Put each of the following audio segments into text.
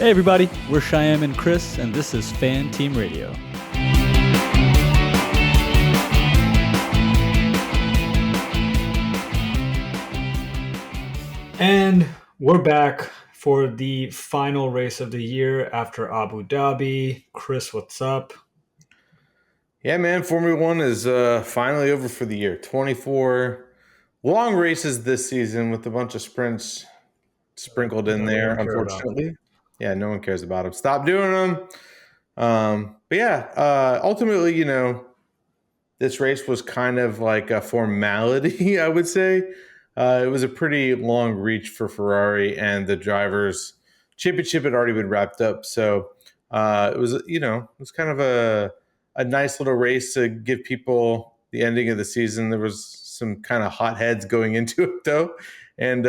Hey everybody, we're Shayem and Chris, and this is Fan Team Radio. And we're back for the final race of the year after Abu Dhabi. Chris, what's up? Yeah, man, Formula One is finally over for the year. 24 long races this season with a bunch of sprints sprinkled in there, unfortunately. Yeah, no one cares about them. Stop doing them. But yeah, ultimately, this race was kind of like a formality, I would say. It was a pretty long reach for Ferrari, and the drivers' championship had already been wrapped up. So it was kind of a nice little race to give people the ending of the season. There was some kind of hot heads going into it, though, and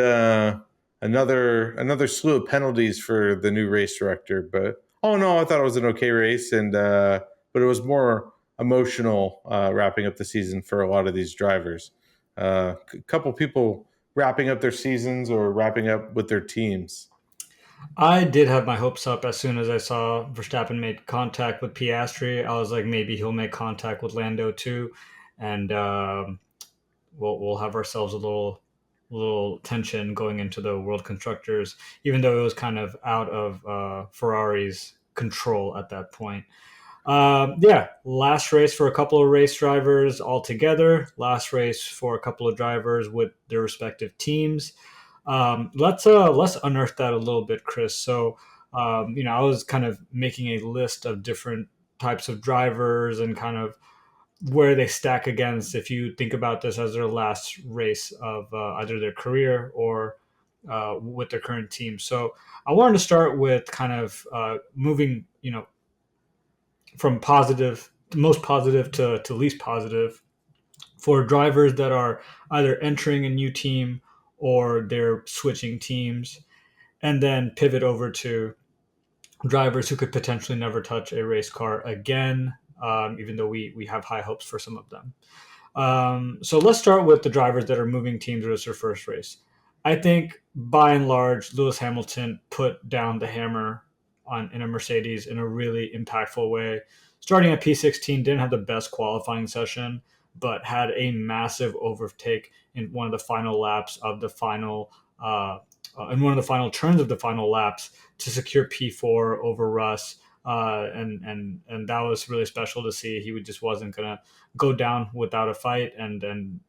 another slew of penalties for the new race director. But all in all, I thought it was an okay race, and but it was more emotional wrapping up the season for a lot of these drivers. A couple people wrapping up their seasons or wrapping up with their teams. I did have my hopes up as soon as I saw Verstappen make contact with Piastri. I was like, maybe he'll make contact with Lando too, and we'll have ourselves a little tension going into the World Constructors, even though it was kind of out of Ferrari's control at that point. Last race for a couple of race drivers altogether. Last race for a couple of drivers with their respective teams. Let's unearth that a little bit, Chris. So, I was kind of making a list of different types of drivers and kind of where they stack against if you think about this as their last race of either their career or with their current team. So I wanted to start with kind of moving, from positive, most positive to least positive for drivers that are either entering a new team or they're switching teams, and then pivot over to drivers who could potentially never touch a race car again, even though we have high hopes for some of them. So let's start with the drivers that are moving teams as their first race. I think by and large, Lewis Hamilton put down the hammer in a Mercedes in a really impactful way. Starting at P16, didn't have the best qualifying session, but had a massive overtake in one of the final laps of the final, in one of the final turns of the final laps to secure P4 over Russ. And that was really special to see. He just wasn't gonna go down without a fight. And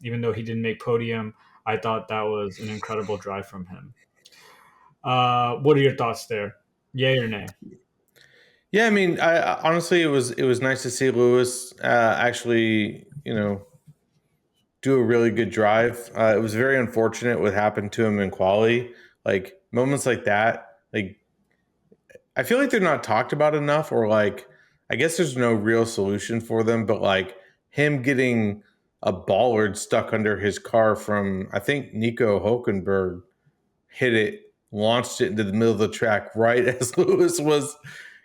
even though he didn't make podium, I thought that was an incredible drive from him. What are your thoughts there? Yay or nay? Yeah, I mean, honestly, it was nice to see Lewis actually, do a really good drive. It was very unfortunate what happened to him in quali. Like moments like that, like I feel like they're not talked about enough, or like I guess there's no real solution for them. But like him getting a bollard stuck under his car from, I think Nico Hulkenberg hit it, launched it into the middle of the track right as Lewis was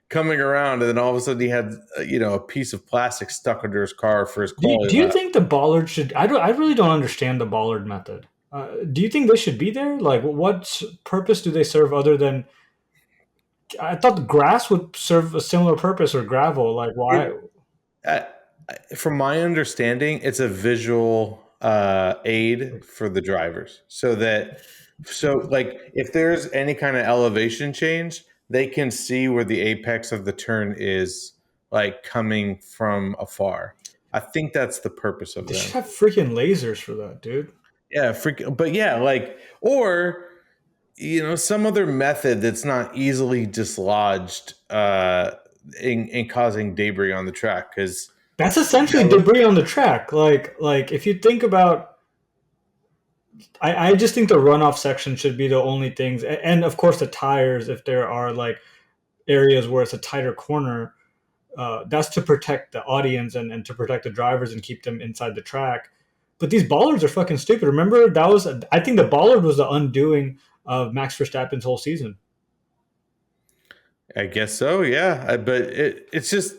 coming around, and then all of a sudden he had a piece of plastic stuck under his car for his quality Do you lap. think the bollard should? I really don't understand the bollard method. Do you think they should be there? Like, what purpose do they serve other than? I thought the grass would serve a similar purpose, or gravel. Like, why? Uh, from my understanding, it's a visual aid for the drivers, so like if there's any kind of elevation change, they can see where the apex of the turn is, like coming from afar. I think that's the purpose of They should them. have freaking lasers for that, dude. Yeah, but yeah, like, or some other method that's not easily dislodged in causing debris on the track, because That's essentially debris on the track. Like if you think about, I just think the runoff section should be the only things, and of course the tires. If there are like areas where it's a tighter corner, that's to protect the audience and to protect the drivers and keep them inside the track. But these bollards are fucking stupid. Remember, I think the bollard was the undoing of Max Verstappen's whole season. I guess so, yeah. But it's just,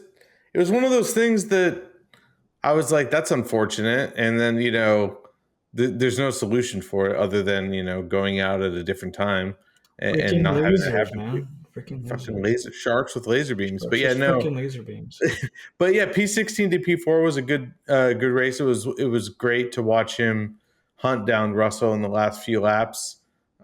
it was one of those things that I was like, that's unfortunate. And then, there's no solution for it other than, going out at a different time and not having that Lasers, happen. man. Freaking Fucking lasers. laser sharks with laser beams. But Sharks yeah, with no. freaking laser beams. But yeah, P16 to P4 was a good race. It was great to watch him hunt down Russell in the last few laps,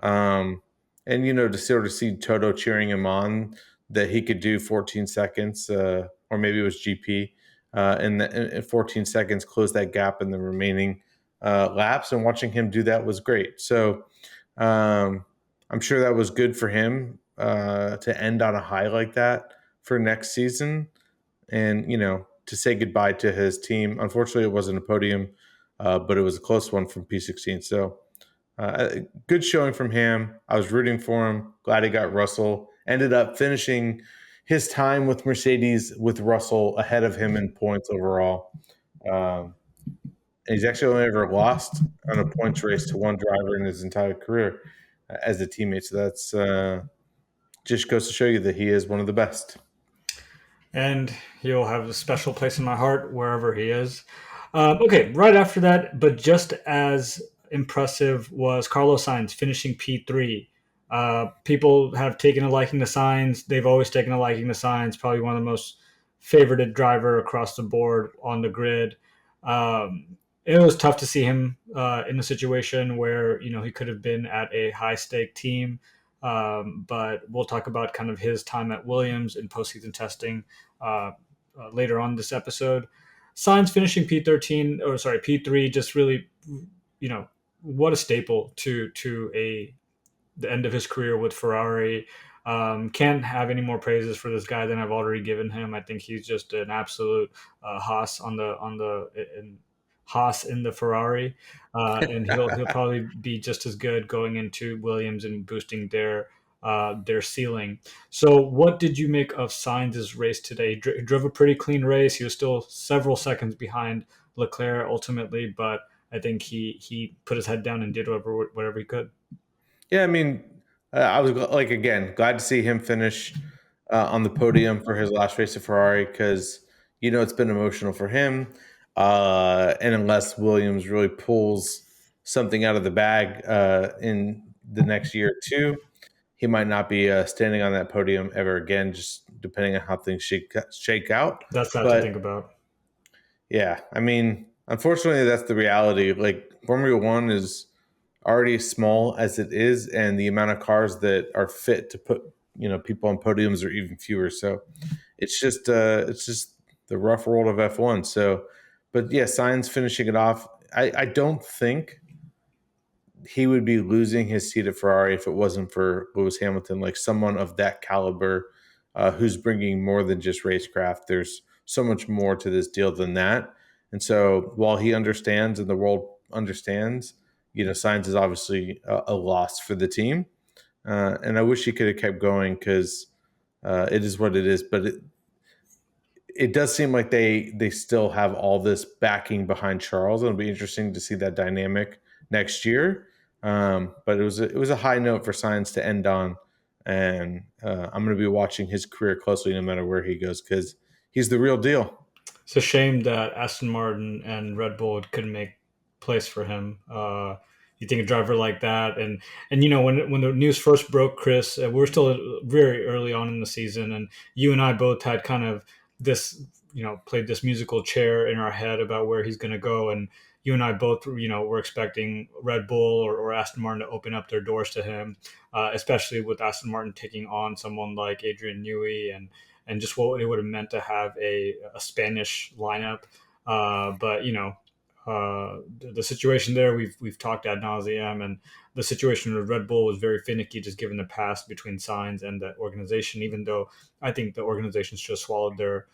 um, and to sort of see Toto cheering him on that he could do 14 seconds, or maybe it was GP, in 14 seconds, close that gap in the remaining laps, and watching him do that was great. So I'm sure that was good for him to end on a high like that for next season and to say goodbye to his team. Unfortunately, it wasn't a podium, but it was a close one from P16. So good showing from him. I was rooting for him. Glad he got Russell. Ended up finishing his time with Mercedes with Russell ahead of him in points overall. And he's actually only ever lost on a points race to one driver in his entire career as a teammate. So that's just goes to show you that he is one of the best. And he'll have a special place in my heart wherever he is. Okay, right after that, but just as impressive was Carlos Sainz finishing P3. People have taken a liking to Sainz. They've always taken a liking to Sainz. Probably one of the most favorited driver across the board on the grid. It was tough to see him in a situation where he could have been at a high stake team. But we'll talk about kind of his time at Williams in postseason testing later on this episode. Sainz finishing P3, just really, what a staple to the end of his career with Ferrari. Can't have any more praises for this guy than I've already given him. I think he's just an absolute Haas Haas in the Ferrari, and he'll probably be just as good going into Williams and boosting their ceiling. So, what did you make of Sainz's race today? He drove a pretty clean race. He was still several seconds behind Leclerc ultimately, but I think he put his head down and did whatever he could. Yeah, I mean, I was again glad to see him finish on the podium for his last race at Ferrari because it's been emotional for him. And unless Williams really pulls something out of the bag in the next year or two, he might not be standing on that podium ever again, just depending on how things shake out. That's sad to But think about. yeah, I mean, unfortunately, that's the reality. Like Formula One is already small as it is, and the amount of cars that are fit to put people on podiums are even fewer. So it's just the rough world of F1. So, but yeah, Sainz finishing it off. I don't think he would be losing his seat at Ferrari if it wasn't for Lewis Hamilton, like someone of that caliber who's bringing more than just racecraft. There's so much more to this deal than that. And so while he understands and the world understands, Sainz is obviously a loss for the team. And I wish he could have kept going because it is what it is. But it does seem like they still have all this backing behind Charles. It'll be interesting to see that dynamic next year. But it was a high note for Sainz to end on, and I'm going to be watching his career closely no matter where he goes because he's the real deal. It's a shame that Aston Martin and Red Bull couldn't make place for him. You think a driver like that, and when the news first broke, Chris, we were still very early on in the season, and you and I both had kind of this, played this musical chair in our head about where he's going to go, and you and I both, were expecting Red Bull or Aston Martin to open up their doors to him, especially with Aston Martin taking on someone like Adrian Newey and just what it would have meant to have a Spanish lineup. But the situation there we've talked ad nauseum, and the situation with Red Bull was very finicky, just given the past between Sainz and the organization. Even though I think the organization's just swallowed their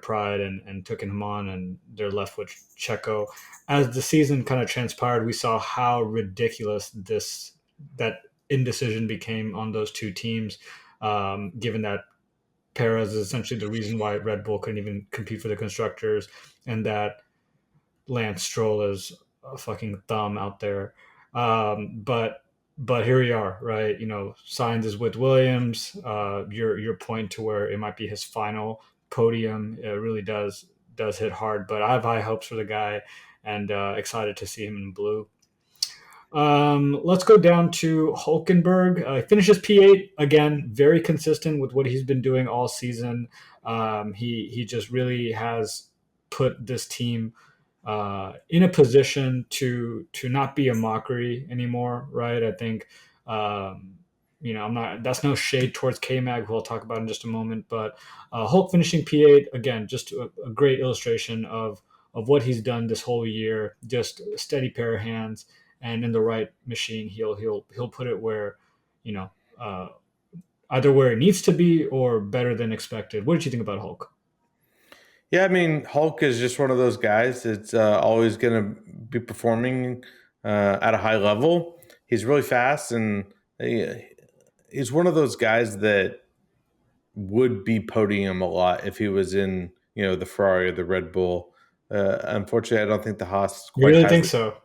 pride and took him on, and they're left with Checo. As the season kind of transpired, we saw how ridiculous that indecision became on those two teams, given that Perez is essentially the reason why Red Bull couldn't even compete for the constructors, and that Lance Stroll is a fucking thumb out there. But here we are, right? Sainz is with Williams. Your point to where it might be his final podium, it really does hit hard. But I have high hopes for the guy, and excited to see him in blue. Let's go down to Hulkenberg. He finishes P8 again, very consistent with what he's been doing all season. He just really has put this team in a position to not be a mockery anymore, right? I think I'm not. That's no shade towards K Mag, who I'll talk about in just a moment. But Hulk finishing P8 again, just a great illustration of what he's done this whole year. Just a steady pair of hands, and in the right machine, he'll put it where, you know, uh, either where it needs to be or better than expected. What did you think about Hulk? Yeah, I mean, Hulk is just one of those guys that's always going to be performing at a high level. He's really fast, and he's one of those guys that would be podium a lot if he was in, the Ferrari or the Red Bull. Unfortunately, I don't think the Haas You quite really has think the. so?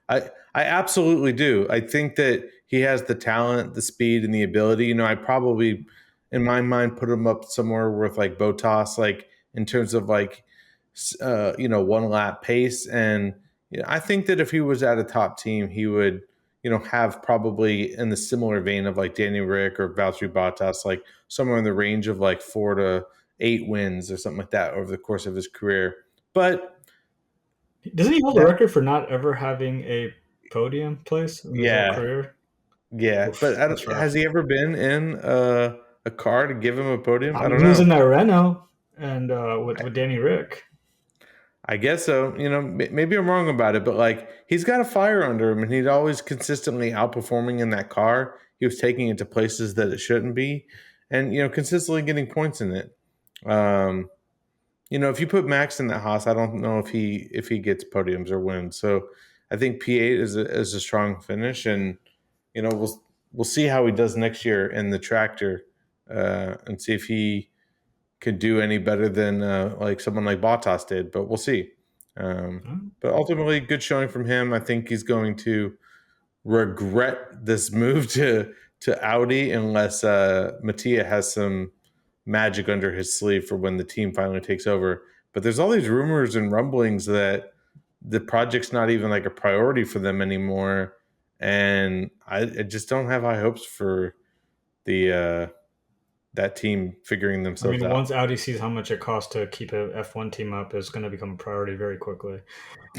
I absolutely do. I think that he has the talent, the speed, and the ability. I probably, in my mind, put him up somewhere with like Botas, like in terms of like, one lap pace. And I think that if he was at a top team, he would, have probably in the similar vein of like Danny Rick or Valtteri Bottas, like somewhere in the range of like 4 to 8 wins or something like that over the course of his career. But Doesn't he hold the that, record for not ever having a podium place in his whole yeah, career? yeah, but Oof, that's has rough. he ever been in a car to give him a podium? I I mean, don't he was know. in that Renault and with Danny Rick. I guess so. Maybe I'm wrong about it, but like he's got a fire under him, and he's always consistently outperforming in that car. He was taking it to places that it shouldn't be, and consistently getting points in it. Um, if you put Max in that Haas, I don't know if he gets podiums or wins. So I think P8 is a strong finish, and we'll see how he does next year in the tractor, and see if he could do any better than like someone like Bottas did. But we'll see. Um, Hmm. but ultimately, good showing from him. I think he's going to regret this move to Audi unless Mattia has some magic under his sleeve for when the team finally takes over. But there's all these rumors and rumblings that the project's not even like a priority for them anymore, and I just don't have high hopes for the that team figuring I themselves mean, out. once Audi sees how much it costs to keep a F1 team up, it's going to become a priority very quickly.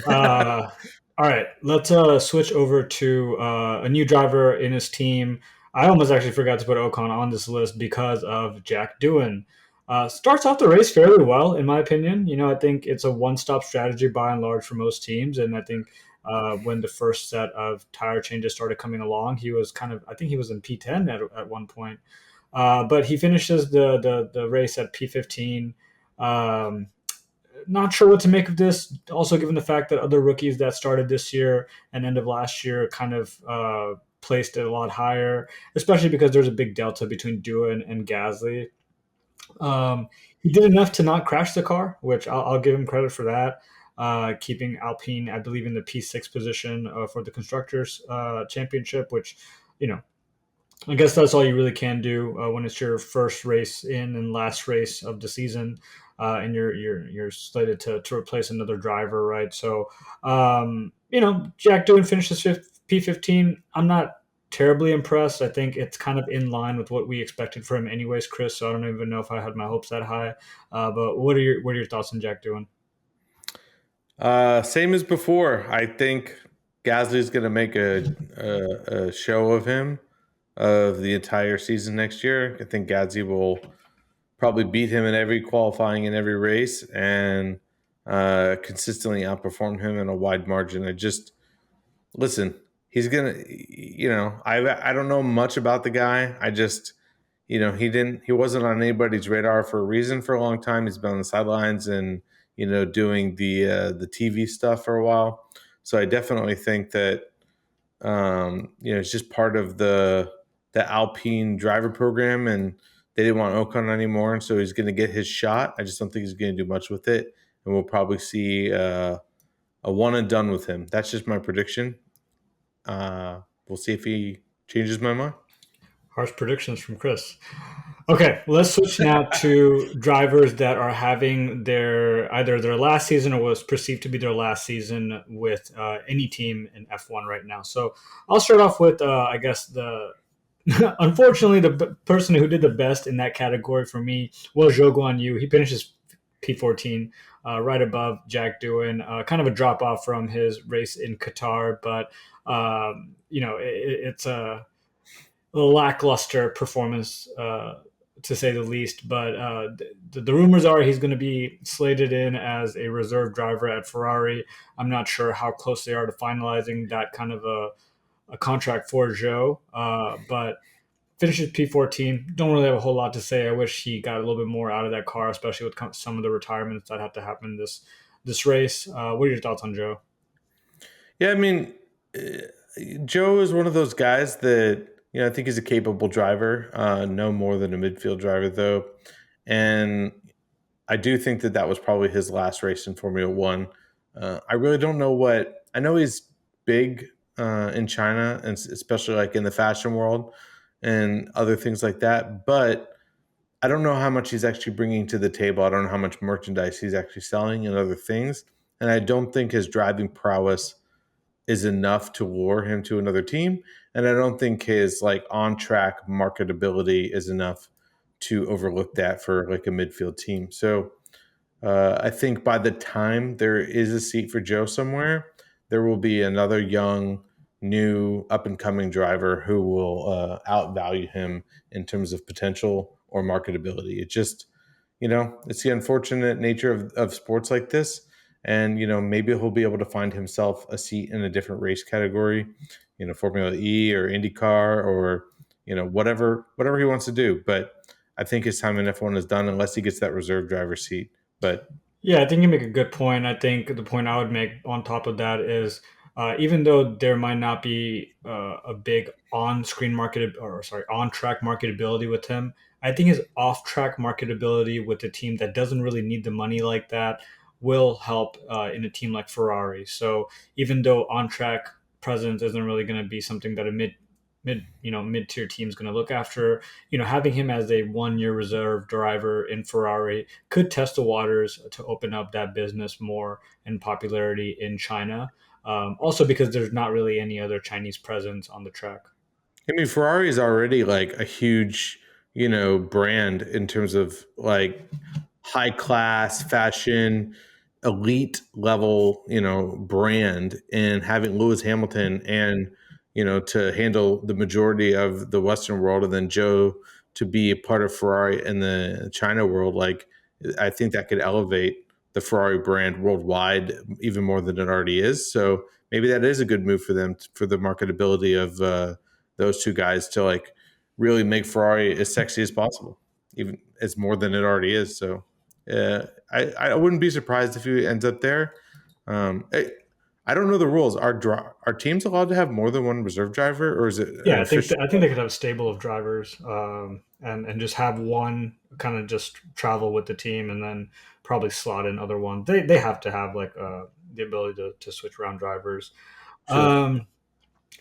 Uh, all right, let's switch over to a new driver in his team. I almost actually forgot to put Ocon on this list because of Jack Doohan. Starts off the race fairly well, in my opinion. I think it's a one-stop strategy by and large for most teams, and I think when the first set of tire changes started coming along, he was I think he was in P10 at one point. But he finishes the race at P15. Um, Not sure what to make of this. Also, given the fact that other rookies that started this year and end of last year kind of placed it a lot higher, especially because there's a big delta between Dua and Gasly. Um, he did enough to not crash the car, which I'll give him credit for that. Keeping Alpine, I believe, in the P6 position for the constructors championship, which you know I guess that's all you really can do when it's your first race in and last race of the season, and you're slated to replace another driver, right? So, Jack Doohan finishes P15. I'm not terribly impressed. I think it's kind of in line with what we expected for him, anyways, Chris. So I don't even know if I had my hopes that high. But what are your thoughts on Jack Doohan? Same as before. I think Gasly's going to make a show of him of the entire season next year. I think Gasly will probably beat him in every qualifying in every race and consistently outperform him in a wide margin. I just listen. He's gonna, I don't know much about the guy. I just, he wasn't on anybody's radar for a reason for a long time. He's been on the sidelines and doing the TV stuff for a while. So I definitely think that it's just part of the Alpine driver program, and they didn't want Ocon anymore, and so he's going to get his shot. I just don't think he's going to do much with it, and we'll probably see a one and done with him. That's just my prediction. We'll see if he changes my mind. Harsh predictions from Chris. Okay, let's switch now to drivers that are having their either their last season or was perceived to be their last season with any team in F1 right now. So I'll start off with I guess the unfortunately the person who did the best in that category for me was Zhou Guan Yu. He finishes P14, right above Jack Doohan. Kind of a drop off from his race in Qatar, but it's a lackluster performance, to say the least. But the rumors are he's going to be slated in as a reserve driver at Ferrari. I'm not sure how close they are to finalizing that kind of a contract for Joe, but finishes P14. Don't really have a whole lot to say. I wish he got a little bit more out of that car, especially with some of the retirements that have to happen this race. What are your thoughts on Joe? Yeah, I mean, Joe is one of those guys that I think he's a capable driver, no more than a midfield driver though, and I do think that was probably his last race in Formula One. I really don't know what I know. He's big in China, and especially like in the fashion world and other things like that, but I don't know how much he's actually bringing to the table. I don't know how much merchandise he's actually selling and other things. And I don't think his driving prowess is enough to lure him to another team. And I don't think his like on track marketability is enough to overlook that for like a midfield team. So I think by the time there is a seat for Joe somewhere, there will be another young, new, up and coming driver who will outvalue him in terms of potential or marketability. It just, it's the unfortunate nature of sports like this. And, maybe he'll be able to find himself a seat in a different race category, Formula E or IndyCar or, whatever he wants to do. But I think his time in F1 is done unless he gets that reserve driver seat. But Yeah, I think you make a good point. I think the point I would make on top of that is even though there might not be a big on-screen market or sorry on-track marketability with him, I think his off-track marketability with a team that doesn't really need the money like that will help in a team like Ferrari. So even though on-track presence isn't really going to be something that a mid-tier team is going to look after, having him as a 1 year reserve driver in Ferrari could test the waters to open up that business more in popularity in China. Also, because there's not really any other Chinese presence on the track. I mean, Ferrari is already like a huge, brand in terms of like high class fashion, elite level, brand, and having Lewis Hamilton and, to handle the majority of the Western world, and then Joe to be a part of Ferrari in the China world. Like, I think that could elevate the Ferrari brand worldwide even more than it already is. So maybe that is a good move for them for the marketability of those two guys to like really make Ferrari as sexy as possible, even as more than it already is. So I wouldn't be surprised if he ends up there. I don't know the rules. Are teams allowed to have more than one reserve driver, or is it an Yeah, official? I think they could have a stable of drivers, and just have one kind of just travel with the team, and then probably slot in other ones. They have to have like the ability to switch around drivers. Sure.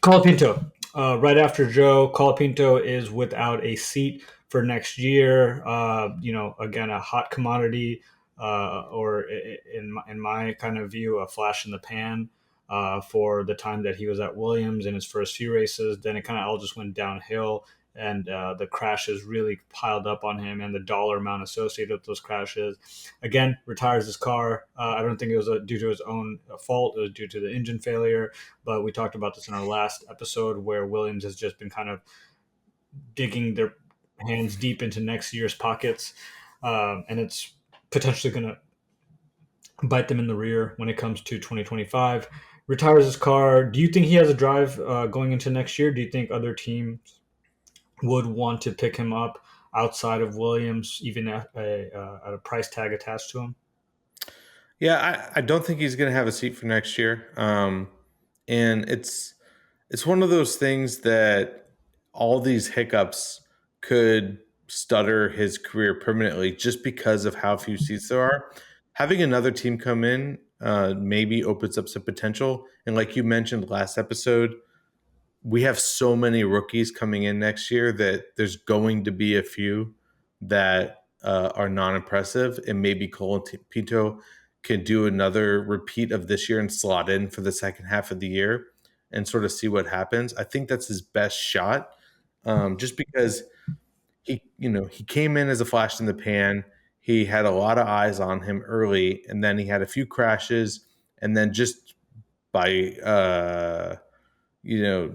Colapinto, right after Joe, Colapinto is without a seat for next year. Again, a hot commodity, or in my kind of view, a flash in the pan for the time that he was at Williams in his first few races. Then it kind of all just went downhill, and the crashes really piled up on him, and the dollar amount associated with those crashes. Again, retires his car. I don't think it was due to his own fault. It was due to the engine failure. But we talked about this in our last episode where Williams has just been kind of digging their hands deep into next year's pockets, and it's potentially going to bite them in the rear when it comes to 2025. Retires his car. Do you think he has a drive going into next year? Do you think other teams would want to pick him up outside of Williams, even at a price tag attached to him? Yeah, I don't think he's going to have a seat for next year. And it's one of those things that all these hiccups could stutter his career permanently just because of how few seats there are. Having another team come in maybe opens up some potential. And like you mentioned last episode, we have so many rookies coming in next year that there's going to be a few. that are non-impressive, and maybe Colapinto can do another repeat of this year and slot in for the second half of the year and sort of see what happens. I think that's his best shot, just because he came in as a flash in the pan. He had a lot of eyes on him early, and then he had a few crashes, and then just by you know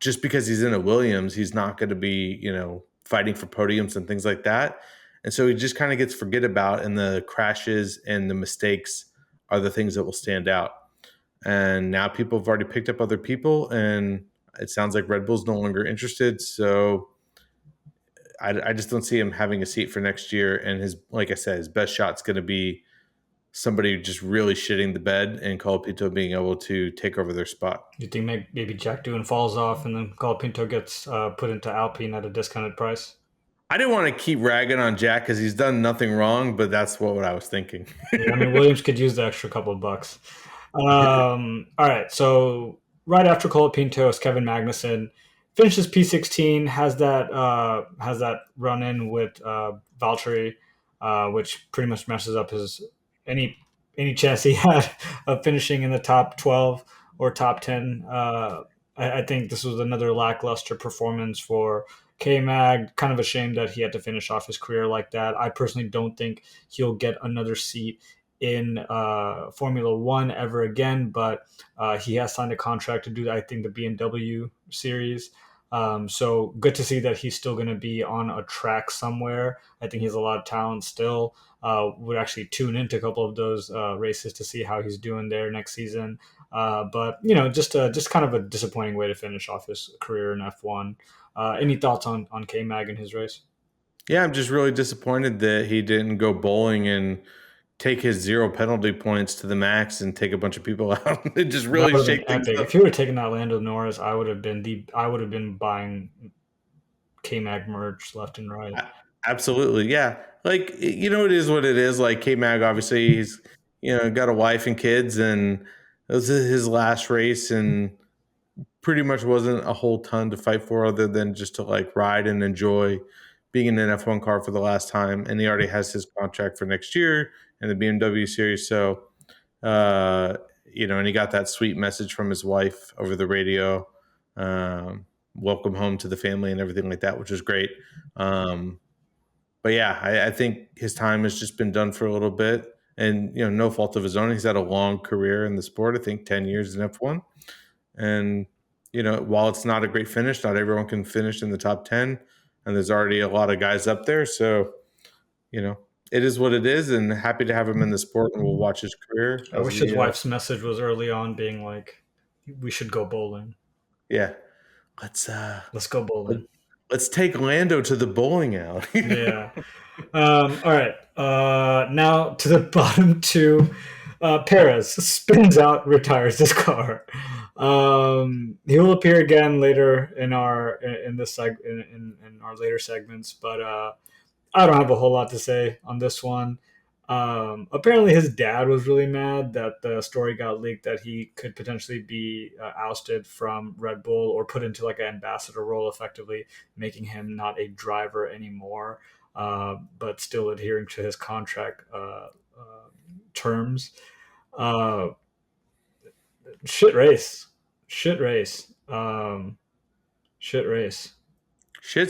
just because he's in a Williams, he's not going to be fighting for podiums and things like that. And so he just kind of gets forget about, and the crashes and the mistakes are the things that will stand out. And now people have already picked up other people, and it sounds like Red Bull's no longer interested. So I just don't see him having a seat for next year. And like I said, his best shot's going to be somebody just really shitting the bed and Colapinto being able to take over their spot. You think maybe Jack Doohan falls off and then Colapinto gets put into Alpine at a discounted price? I didn't want to keep ragging on Jack because he's done nothing wrong, but that's what I was thinking. Yeah, I mean, Williams could use the extra couple of bucks. All right, so right after Colapinto is Kevin Magnussen. Finishes P16, has that run in with Valtteri, which pretty much messes up his any any chance he had of finishing in the top 12 or top 10. I think this was another lackluster performance for K Mag. Kind of a shame that he had to finish off his career like that. I personally don't think he'll get another seat in Formula One ever again, but he has signed a contract to do, I think, the BMW series. So good to see that he's still going to be on a track somewhere. I think he has a lot of talent still. Would actually tune into a couple of those races to see how he's doing there next season. But just kind of a disappointing way to finish off his career in F1. Any thoughts on K Mag and his race? Yeah, I'm just really disappointed that he didn't go bowling and take his 0 penalty points to the max and take a bunch of people out. It just really shake things up. If you would have taken that Lando Norris, I would have been buying K Mag merch left and right. Absolutely, yeah. Like it is what it is. Like K Mag, obviously, he's got a wife and kids, and it was his last race, and pretty much wasn't a whole ton to fight for other than just to like ride and enjoy being in an F1 car for the last time. And he already has his contract for next year in the BMW series. So, and he got that sweet message from his wife over the radio, welcome home to the family and everything like that, which was great. But yeah, I think his time has just been done for a little bit, and no fault of his own. He's had a long career in the sport. I think 10 years in F1, and while it's not a great finish, not everyone can finish in the top 10, and there's already a lot of guys up there. So, it is what it is, and happy to have him in the sport, and we'll watch his career. I wish his wife's message was early on, being like, "We should go bowling." Yeah, let's go bowling. Let's take Lando to the bowling alley. Yeah. All right. Now to the bottom two. Perez spins out, retires his car. He will appear again later in our later segments, but I don't have a whole lot to say on this one. Apparently, his dad was really mad that the story got leaked that he could potentially be ousted from Red Bull or put into like an ambassador role, effectively making him not a driver anymore, but still adhering to his contract terms. Shit race. Shit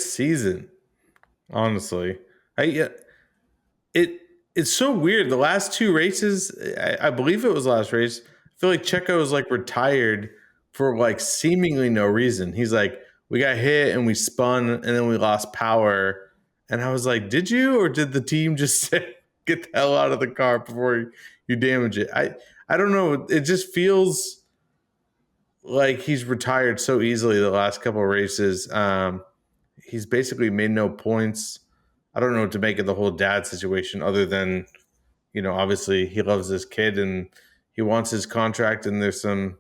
season. Honestly, it's so weird. The last two races, I believe it was the last race, I feel like Checo was like retired for like seemingly no reason. He's like, we got hit and we spun and then we lost power. And I was like, did you, or did the team just say, get the hell out of the car before you damage it? I don't know. It just feels like he's retired so easily the last couple of races. He's basically made no points. I don't know what to make of the whole dad situation other than, obviously he loves his kid and he wants his contract, and there's some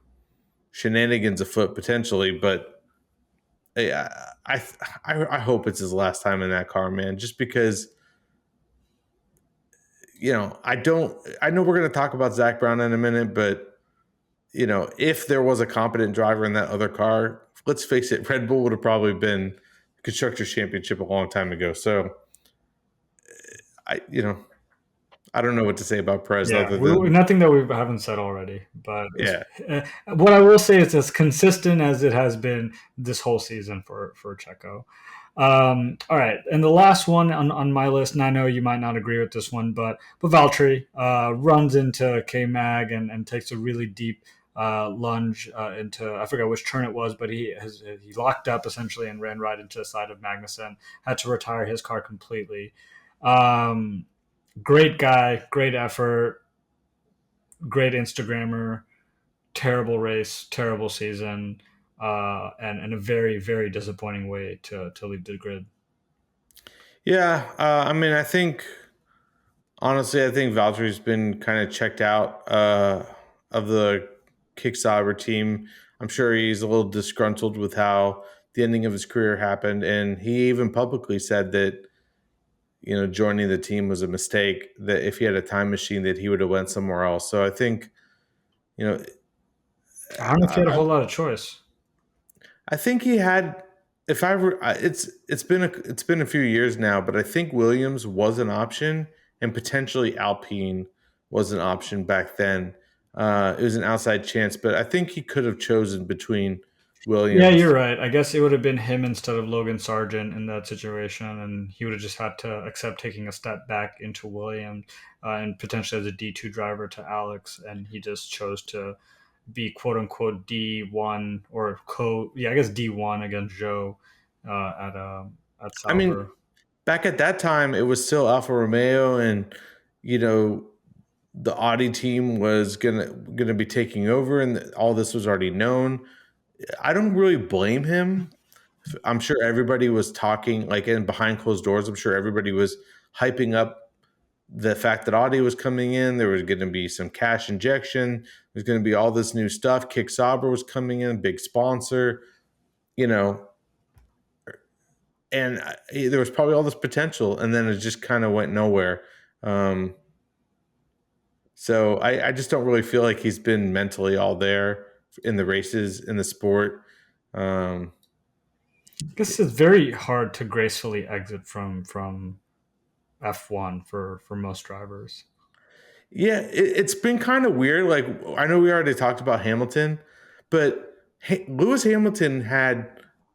shenanigans afoot potentially, but I hope it's his last time in that car, man, just because, I know we're going to talk about Zach Brown in a minute, but if there was a competent driver in that other car, let's face it, Red Bull would have probably been Constructors Championship a long time ago. So I don't know what to say about Perez Yeah, other than nothing that we haven't said already. But yeah. what I will say is as consistent as it has been this whole season for Checo. All right, and the last one on my list, and I know you might not agree with this one, but Valtteri runs into K Mag and takes a really deep lunge into, I forgot which turn it was, but he locked up essentially and ran right into the side of Magnussen. Had to retire his car completely. Um, Great guy, great effort, great Instagrammer, terrible race, terrible season, and a very, very disappointing way to leave the grid. Yeah, I mean, honestly, I think Valtteri's been kind of checked out of the Kicksauber team. I'm sure he's a little disgruntled with how the ending of his career happened, and he even publicly said that joining the team was a mistake. That if he had a time machine, that he would have went somewhere else. So I think you know, I don't know if he had a I, whole lot of choice. I think he had. If I were, it's been a few years now, but I think Williams was an option, and potentially Alpine was an option back then. It was an outside chance, but I think he could have chosen between Yeah, you're Williams. right. I guess it would have been him instead of Logan Sargent in that situation, and he would have just had to accept taking a step back into Williams and potentially as a D2 driver to Alex, and he just chose to be quote unquote D1 or I guess D1 against Joe at I mean, Sauber. back at that time, it was still Alfa Romeo, and you know the Audi team was gonna be taking over, and all this was already known. I don't really blame him. I'm sure everybody was talking like in behind closed doors. I'm sure everybody was hyping up the fact that Audi was coming in. There was going to be some cash injection. There's going to be all this new stuff. Kick Sauber was coming in, big sponsor, you know, and there was probably all this potential, and then it just kind of went nowhere. Um, so I just don't really feel like he's been mentally all there in the races in the sport. Um, I guess it's very hard to gracefully exit from F1 for most drivers. Yeah, it's been kind of weird. Like I know we already talked about Hamilton, but Lewis Hamilton had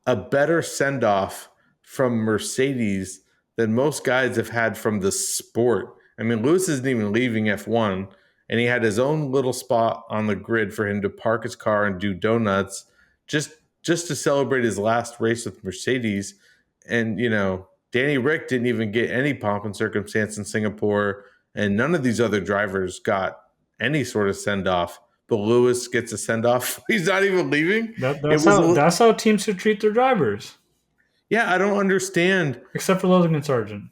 a better send off from Mercedes than most guys have had from the sport. I mean, Lewis isn't even leaving F1, and he had his own little spot on the grid for him to park his car and do donuts just just to celebrate his last race with Mercedes. And Danny Rick didn't even get any pomp and circumstance in Singapore, and none of these other drivers got any sort of send off. But Lewis gets a send off. He's not even leaving. That It that's was a how little, that's how teams should treat their drivers, yeah. I don't understand. except for Logan Sargent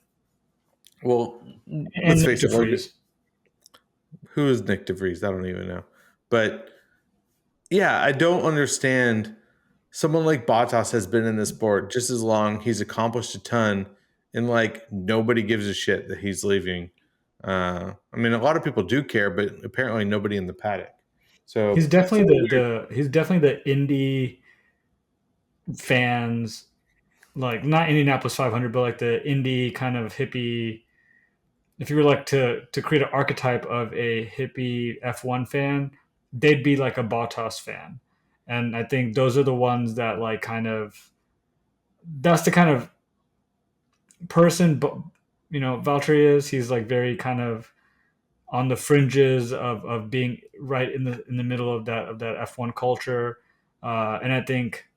Well, and let's Nick face it, Logan. DeFries. Who is Nick DeVries? I don't even know. But yeah, I don't understand. Someone like Bottas has been in this sport just as long. He's accomplished a ton, and like nobody gives a shit that he's leaving. I mean, a lot of people do care, but apparently nobody in the paddock. He's So it's a definitely little weird. he's definitely the indie fans, like not Indianapolis 500, but like the indie kind of hippie. If you were like to create an archetype of a hippie F1 fan, they'd be like a Bottas fan, and I think those are the ones that like kind of that's the kind of person, but Valtteri is. He's like very kind of on the fringes of being right in the middle of that F1 culture, and I think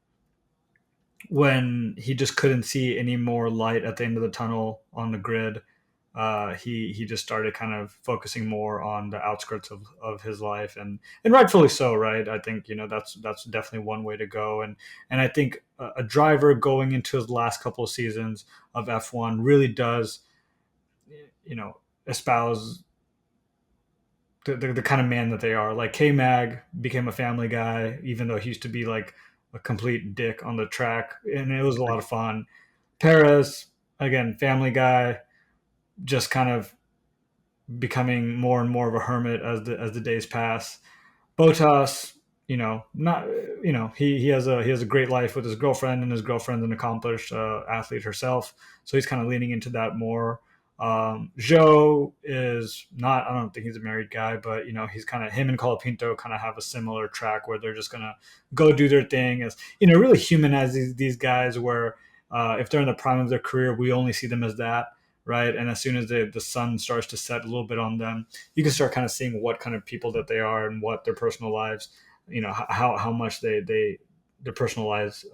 when he just couldn't see any more light at the end of the tunnel on the grid, he just started kind of focusing more on the outskirts of his life, and rightfully so, right? I think that's definitely one way to go, and I think a driver going into his last couple of seasons of F1 really does espouse the kind of man that they are. Like K Mag became a family guy, even though he used to be like a complete dick on the track, and it was a lot of fun. Perez, again, family guy, just kind of becoming more and more of a hermit as the days pass. Botas, not he has a great life with his girlfriend, and his girlfriend's an accomplished athlete herself, so he's kind of leaning into that more. Joe is not. I don't think he's a married guy, but he's kind of him and Colapinto kind of have a similar track where they're just gonna go do their thing. As really humanize these guys. Where if they're in the prime of their career, we only see them as that, right? And as soon as the sun starts to set a little bit on them, you can start kind of seeing what kind of people that they are and what their personal lives, how much their personal lives,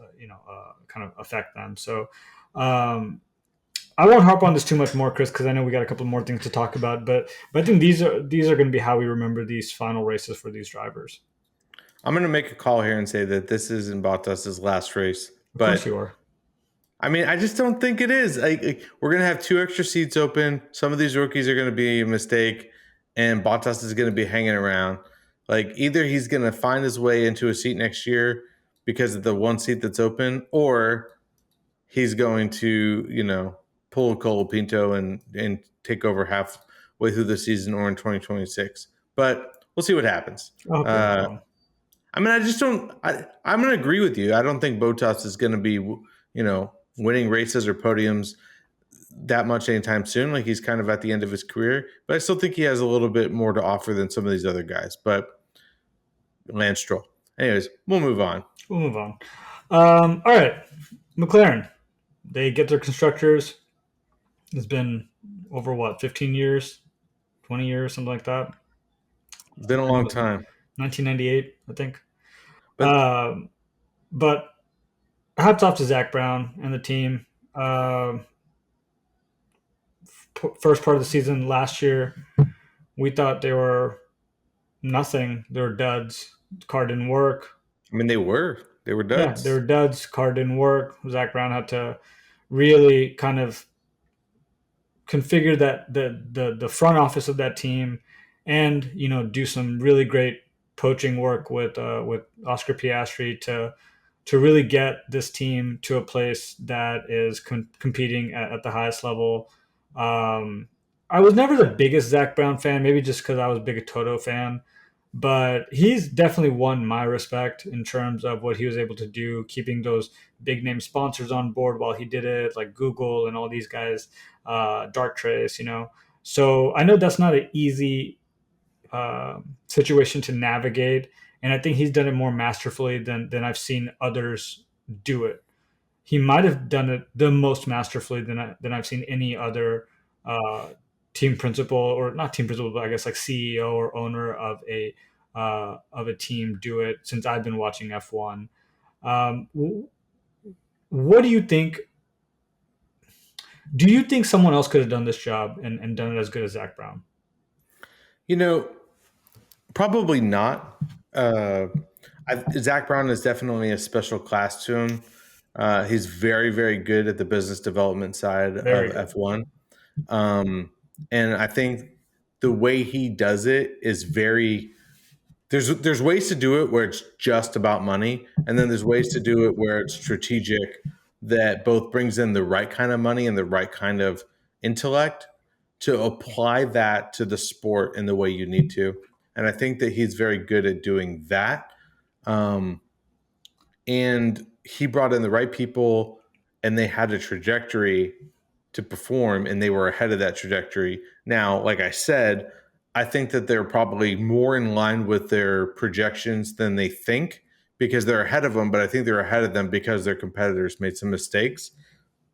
kind of affect them. So. I won't harp on this too much more, Chris, because I know we got a couple more things to talk about. But I think these are going to be how we remember these final races for these drivers. I'm going to make a call here and say that this isn't Bottas's last race. Of course you are. I mean, I just don't think it is. We're going to have 2 extra seats open. Some of these rookies are going to be a mistake, and Bottas is going to be hanging around. Either he's going to find his way into a seat next year because of the 1 seat that's open, or he's going to, pull Colapinto and take over halfway through the season or in 2026. But we'll see what happens. I mean, I just don't. I'm going to agree with you. I don't think Bottas is going to be, winning races or podiums that much anytime soon. He's kind of at the end of his career, but I still think he has a little bit more to offer than some of these other guys. But Lance Stroll. Anyways, we'll move on. All right, McLaren. They get their constructors. It's been over 15 years, 20 years, something like that. It's been a long time. 1998, I think. But hats off to Zach Brown and the team. First part of the season last year, we thought they were nothing. They were duds. Car didn't work. I mean, they were duds. Yeah, they were duds. Car didn't work. Zach Brown had to really kind of configure that the front office of that team, and do some really great coaching work with Oscar Piastri to really get this team to a place that is competing at the highest level. I was never the biggest Zach Brown fan, maybe just because I was a big Toto fan, but he's definitely won my respect in terms of what he was able to do, keeping those big name sponsors on board while he did it, like Google and all these guys, Dark Trace, So I know that's not an easy situation to navigate, and I think he's done it more masterfully than I've seen others do it. He might have done it the most masterfully than I've seen any other team principal, or not team principal, but I guess like CEO or owner of a team do it since I've been watching F1. What do you think? Do you think someone else could have done this job and done it as good as Zach Brown? Probably not. Zach Brown is definitely a special class to him. He's very, very good at the business development side of F1. And I think the way he does it is very there's ways to do it where it's just about money, and then there's ways to do it where it's strategic, that both brings in the right kind of money and the right kind of intellect to apply that to the sport in the way you need to. And I think that he's very good at doing that. And he brought in the right people, and they had a trajectory to perform, and they were ahead of that trajectory. Now, like I said, I think that they're probably more in line with their projections than they think, because they're ahead of them, but I think they're ahead of them because their competitors made some mistakes.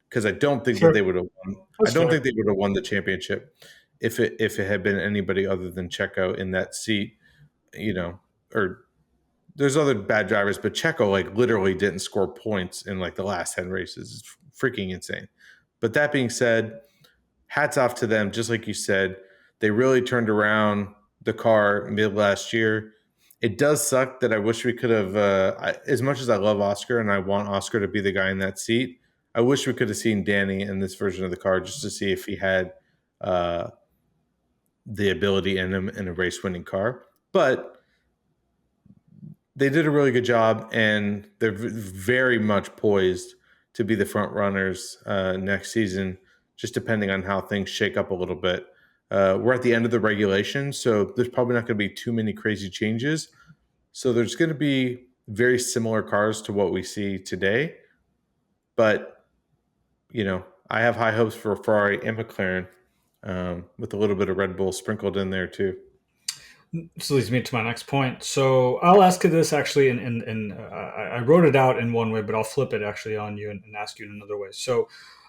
Because I don't think that they would have won. I don't think they would have won the championship if it had been anybody other than Checo in that seat, or there's other bad drivers, but Checo literally didn't score points in the last 10 races. It's freaking insane. But that being said, hats off to them. Just like you said, they really turned around the car mid last year. It does suck that I wish we could have, as much as I love Oscar and I want Oscar to be the guy in that seat, I wish we could have seen Danny in this version of the car just to see if he had the ability in him in a race-winning car. But they did a really good job, and they're very much poised to be the front runners next season, just depending on how things shake up a little bit. We're at the end of the regulation, so there's probably not going to be too many crazy changes. So there's going to be very similar cars to what we see today. But, I have high hopes for Ferrari and McLaren. with a little bit of Red Bull sprinkled in there too. This leads me to my next point. So I'll ask you this actually, I wrote it out in one way, but I'll flip it actually on you and ask you in another way. So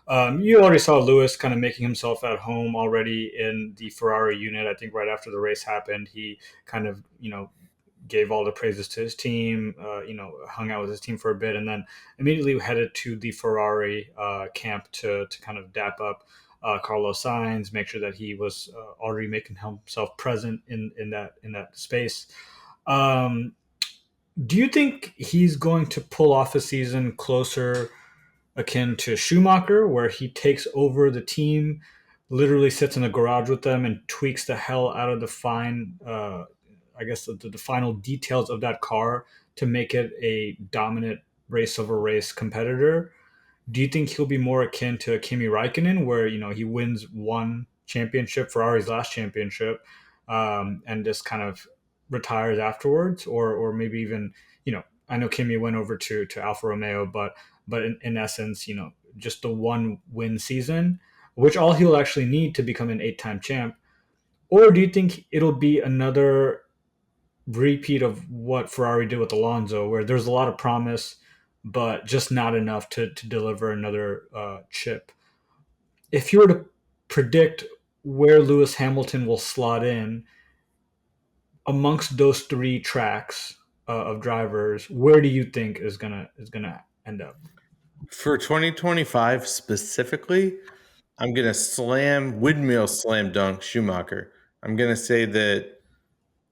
you already saw Lewis kind of making himself at home already in the Ferrari unit. I think right after the race happened, he kind of, gave all the praises to his team, hung out with his team for a bit, and then immediately headed to the Ferrari camp to kind of dap up Carlos Sainz, make sure that he was already making himself present in that space. Um, do you think he's going to pull off a season closer akin to Schumacher, where he takes over the team, literally sits in a garage with them and tweaks the hell out of the I guess the final details of that car to make it a dominant race over race competitor? Do you think he'll be more akin to Kimi Raikkonen, where he wins one championship, Ferrari's last championship, and just kind of retires afterwards, or maybe even I know Kimi went over to Alfa Romeo, but in essence, just the one win season, which all he'll actually need to become an 8-time champ, or do you think it'll be another repeat of what Ferrari did with Alonso, where there's a lot of promise, but just not enough to deliver another chip? If you were to predict where Lewis Hamilton will slot in amongst those three tracks of drivers, where do you think is gonna end up? For 2025 specifically, I'm gonna windmill slam dunk Schumacher. I'm gonna say that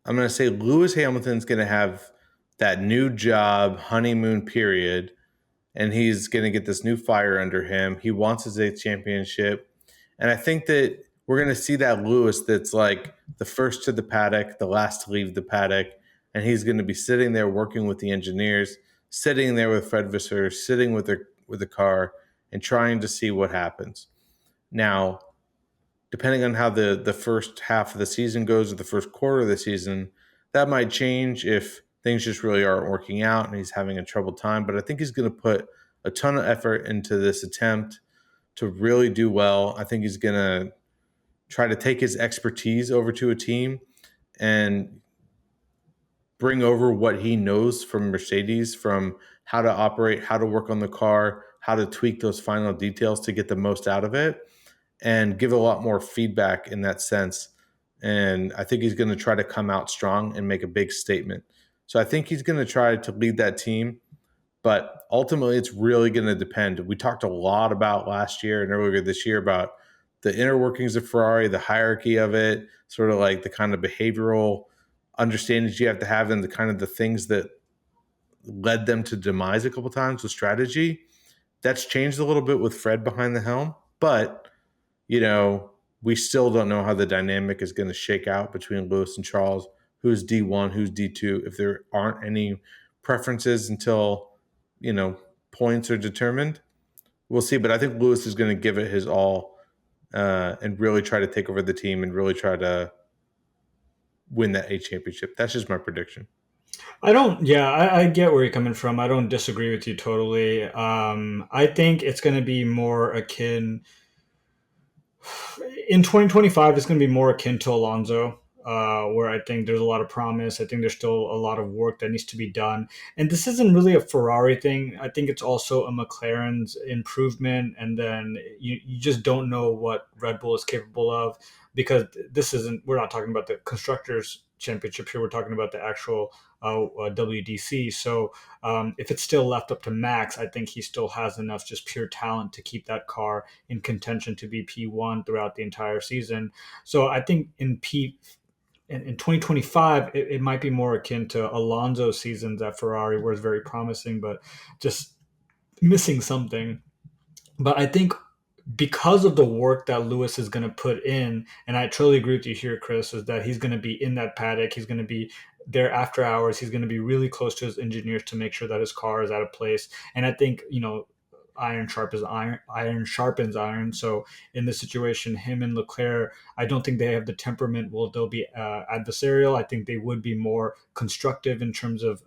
I'm gonna say Lewis Hamilton's gonna have that new job honeymoon period, and he's gonna get this new fire under him. He wants his eighth championship, and I think that we're gonna see that Lewis that's like the first to the paddock, the last to leave the paddock, and he's gonna be sitting there working with the engineers, sitting there with Fred Visser, sitting with the car, and trying to see what happens. Now, depending on how the first half of the season goes or the first quarter of the season, that might change if things just really aren't working out and he's having a troubled time. But I think he's going to put a ton of effort into this attempt to really do well. I think he's going to try to take his expertise over to a team and bring over what he knows from Mercedes, from how to operate, how to work on the car, how to tweak those final details to get the most out of it, and give a lot more feedback in that sense. And I think he's going to try to come out strong and make a big statement. So I think he's going to try to lead that team, but ultimately it's really going to depend. We talked a lot about last year and earlier this year about the inner workings of Ferrari, the hierarchy of it, sort of like the kind of behavioral understandings you have to have and the kind of the things that led them to demise a couple times with strategy. That's changed a little bit with Fred behind the helm, but we still don't know how the dynamic is going to shake out between Lewis and Charles, who's D1, who's D2, if there aren't any preferences until, points are determined. We'll see, but I think Lewis is going to give it his all and really try to take over the team and really try to win that A championship. That's just my prediction. I get where you're coming from. I don't disagree with you totally. I think it's going to be more akin in 2025. It's going to be more akin to Alonso, where I think there's a lot of promise. I think there's still a lot of work that needs to be done. And this isn't really a Ferrari thing. I think it's also a McLaren's improvement. And then you just don't know what Red Bull is capable of, because we're not talking about the Constructors' Championship here. We're talking about the actual WDC. So if it's still left up to Max, I think he still has enough just pure talent to keep that car in contention to be P1 throughout the entire season. So I think in 2025, it might be more akin to Alonso's seasons at Ferrari, where it's very promising, but just missing something. But I think because of the work that Lewis is going to put in, and I totally agree with you here, Chris, is that he's going to be in that paddock. He's going to be there after hours. He's going to be really close to his engineers to make sure that his car is at a place. And I think, iron sharpens iron, iron sharpens iron. So in this situation, him and Leclerc, I don't think they have the temperament. Well, they'll be adversarial. I think they would be more constructive in terms of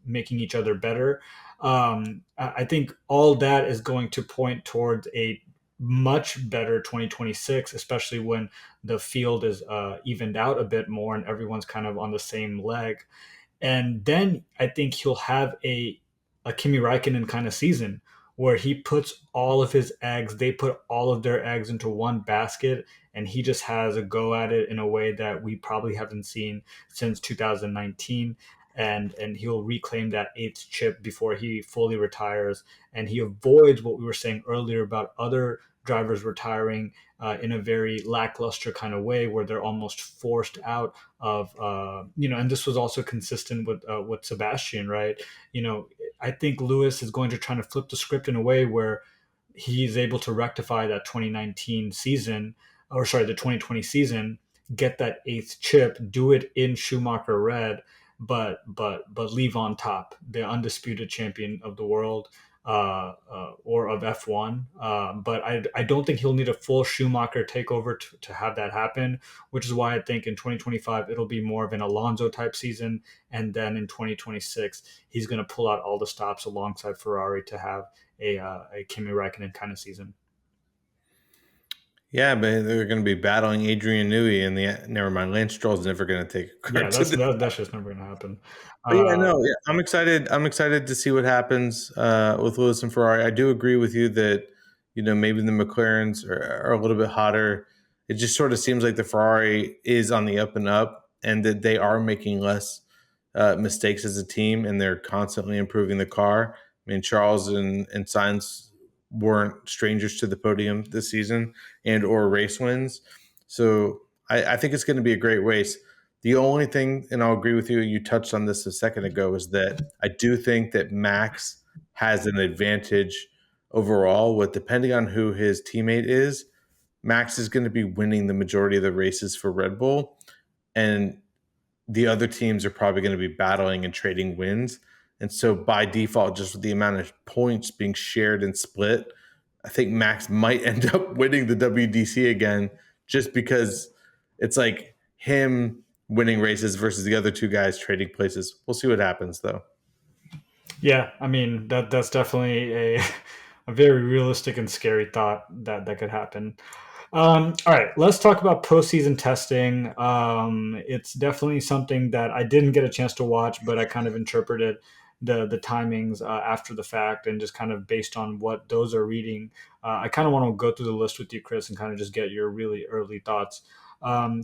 making each other better. I think all that is going to point towards a much better 2026, especially when the field is evened out a bit more and everyone's kind of on the same leg. And then I think he'll have a Kimi Räikkönen kind of season where he puts all of his eggs, they put all of their eggs into one basket, and he just has a go at it in a way that we probably haven't seen since 2019. And he'll reclaim that eighth chip before he fully retires, and he avoids what we were saying earlier about other drivers retiring in a very lackluster kind of way, where they're almost forced out of and this was also consistent with Sebastian, right? I think Lewis is going to try to flip the script in a way where he's able to rectify that 2019 season, or sorry, the 2020 season, get that eighth chip, do it in Schumacher red, but leave on top the undisputed champion of the world, or of F1. But I don't think he'll need a full Schumacher takeover to have that happen, which is why I think in 2025 it'll be more of an Alonso type season. And then in 2026, he's going to pull out all the stops alongside Ferrari to have a Kimi Räikkönen kind of season. Yeah, but they're going to be battling Adrian Newey, and never mind. Lance Stroll's never going to take a car Yeah, to the. that's just never going to happen. But yeah, no, yeah, I'm excited. I'm excited to see what happens with Lewis and Ferrari. I do agree with you that maybe the McLarens are a little bit hotter. It just sort of seems like the Ferrari is on the up and up, and that they are making less mistakes as a team, and they're constantly improving the car. I mean, Charles and Sainz weren't strangers to the podium this season and or race wins. So I think it's going to be a great race. The only thing, and I'll agree with you, you touched on this a second ago, is that I do think that Max has an advantage overall with, depending on who his teammate is, Max is going to be winning the majority of the races for Red Bull. And the other teams are probably going to be battling and trading wins. And so by default, just with the amount of points being shared and split, I think Max might end up winning the WDC again, just because it's like him winning races versus the other two guys trading places. We'll see what happens, though. Yeah, I mean that's definitely a very realistic and scary thought that could happen. All right, let's talk about postseason testing. It's definitely something that I didn't get a chance to watch, but I kind of interpreted the timings after the fact, and just kind of based on what those are reading. I kind of want to go through the list with you, Chris, and kind of just get your really early thoughts.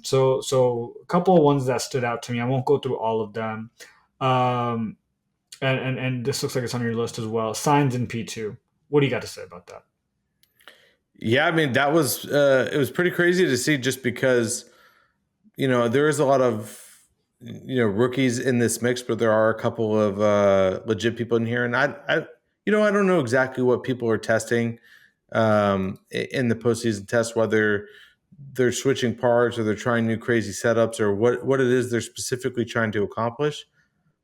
So a couple of ones that stood out to me. I won't go through all of them. Um, and this looks like it's on your list as well. Signs in P2. What do you got to say about that? Yeah, I mean, that was it was pretty crazy to see, just because there is a lot of rookies in this mix, but there are a couple of legit people in here, and I don't know exactly what people are testing in the postseason test, whether they're switching parts or they're trying new crazy setups, or what it is they're specifically trying to accomplish.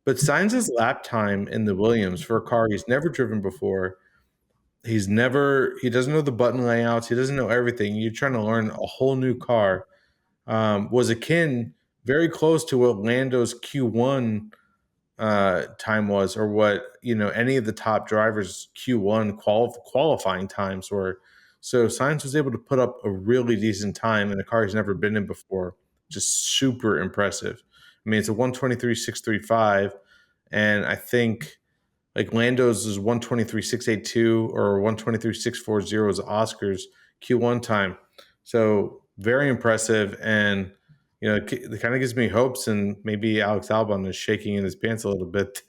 But Sainz's lap time in the Williams for a car he's never driven before, he doesn't know the button layouts, he doesn't know everything. You're trying to learn a whole new car. Was akin, very close to what Lando's Q1 time was, or what any of the top drivers Q1 qualifying times were. So Sainz was able to put up a really decent time in a car he's never been in before. Just super impressive. I mean, it's a 123.635, and I think like Lando's is 123.682 or 123.640 is Oscar's Q1 time. So very impressive, and it kind of gives me hopes, and maybe Alex Albon is shaking in his pants a little bit.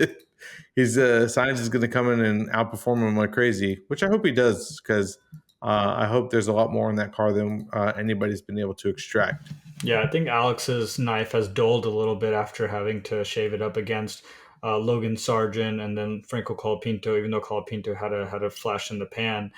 He's Sainz is going to come in and outperform him like crazy, which I hope he does, because I hope there's a lot more in that car than anybody's been able to extract. Yeah, I think Alex's knife has dulled a little bit after having to shave it up against Logan Sargent and then Franco Colapinto, even though Colapinto had a flash in the pan.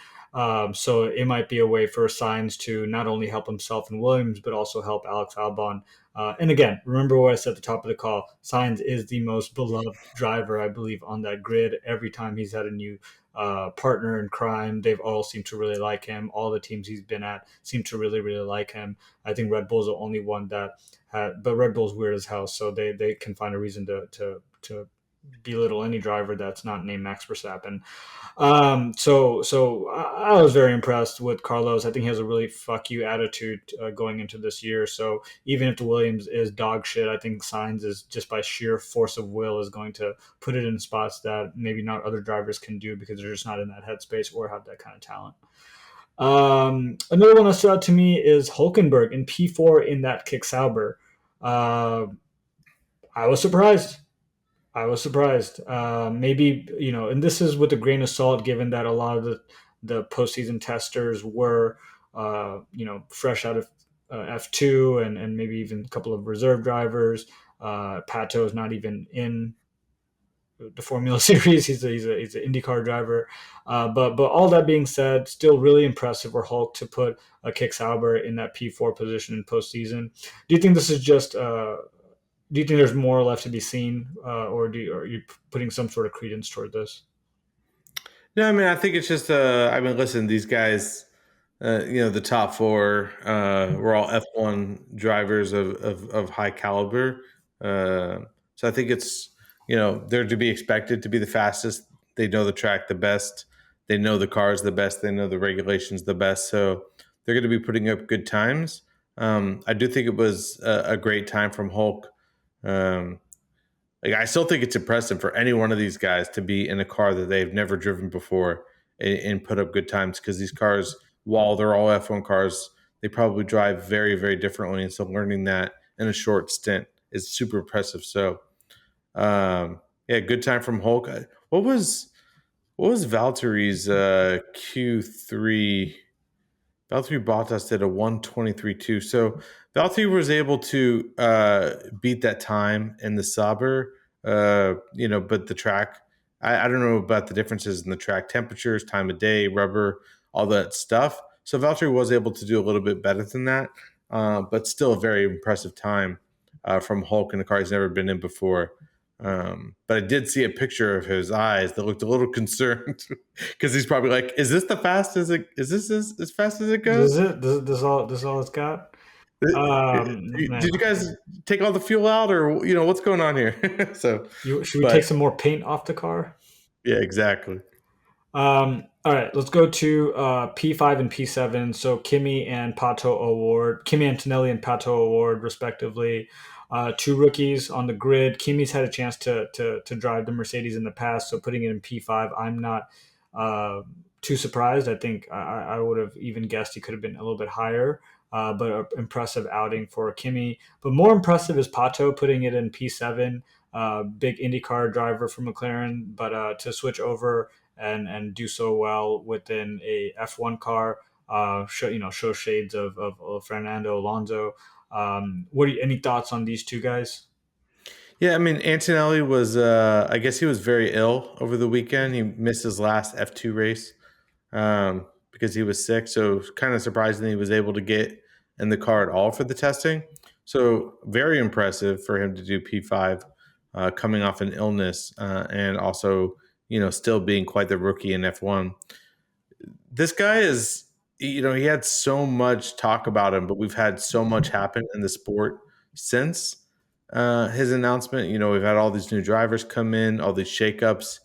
So it might be a way for Sainz to not only help himself in Williams, but also help Alex Albon. And again, remember what I said at the top of the call. Sainz is the most beloved driver, I believe, on that grid. Every time he's had a new partner in crime, they've all seemed to really like him. All the teams he's been at seem to really, really like him. I think Red Bull's the only one that had, but Red Bull's weird as hell, so they can find a reason to belittle any driver that's not named Max Verstappen. So I was very impressed with Carlos. I think he has a really fuck you attitude going into this year. So even if the Williams is dog shit, I think Sainz is just by sheer force of will is going to put it in spots that maybe not other drivers can do because they're just not in that headspace or have that kind of talent. Another one that stood out to me is Hulkenberg in P4 in that Kick Sauber. Uh, I was surprised. I was surprised. Maybe and this is with a grain of salt, given that a lot of the postseason testers were, fresh out of F2 and maybe even a couple of reserve drivers. Pato is not even in the Formula Series. He's an IndyCar driver. But all that being said, still really impressive for Hulk to put a Kick Sauber in that P4 position in postseason. Do you think this is just do you think there's more left to be seen, or are you putting some sort of credence toward this? No, I mean, I think it's just, I mean, listen, these guys, the top four were all F1 drivers of high caliber. So I think it's, they're to be expected to be the fastest. They know the track the best. They know the cars the best. They know the regulations the best. So they're going to be putting up good times. I do think it was a great time from Hulk. Um, I still think it's impressive for any one of these guys to be in a car that they've never driven before and put up good times, because these cars, while they're all F1 cars, they probably drive very, very differently. And so learning that in a short stint is super impressive. So, yeah, good time from Hulk. What was Valtteri's Q3? Valtteri Bottas did a 1:23.2. So Valtteri was able to beat that time in the Sauber, but the track, I don't know about the differences in the track temperatures, time of day, rubber, all that stuff. So Valtteri was able to do a little bit better than that, but still a very impressive time from Hulk in a car he's never been in before. But I did see a picture of his eyes that looked a little concerned because he's probably like, "Is this the fast as it? Is this as fast as it This goes?" is it. This all it's got. Did Man, you guys take all the fuel out, or what's going on here? So, should we take but some more paint off the car? yeah, exactly. All right, let's go to P5 and P7. So Kimi Antonelli and Pato Award, respectively. Two rookies on the grid. Kimi's had a chance to drive the Mercedes in the past, so putting it in P5, I'm not uh, too surprised. I think I would have even guessed he could have been a little bit higher. But an impressive outing for Kimi. But more impressive is Pato putting it in P7. Big IndyCar driver for McLaren, but to switch over and do so well within a F1 car. Show shades of Fernando Alonso. Any thoughts on these two guys? Yeah, I mean, Antonelli was, I guess he was very ill over the weekend. He missed his last F2 race because he was sick. So kind of surprising he was able to get in the car at all for the testing. So very impressive for him to do P5 coming off an illness and also, still being quite the rookie in F1. This guy is, he had so much talk about him, but we've had so much happen in the sport since his announcement. We've had all these new drivers come in, all these shakeups.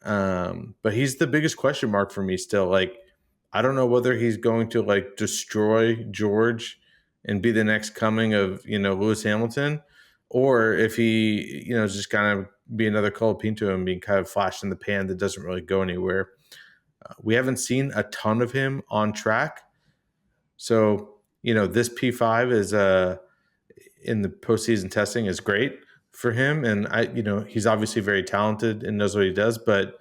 But he's the biggest question mark for me still. Like, I don't know whether he's going to like destroy George and be the next coming of, Lewis Hamilton, or if he, is just kind of be another Colapinto and being kind of flash in the pan that doesn't really go anywhere. We haven't seen a ton of him on track. So, this P5 is in the postseason testing is great for him. And he's obviously very talented and knows what he does, but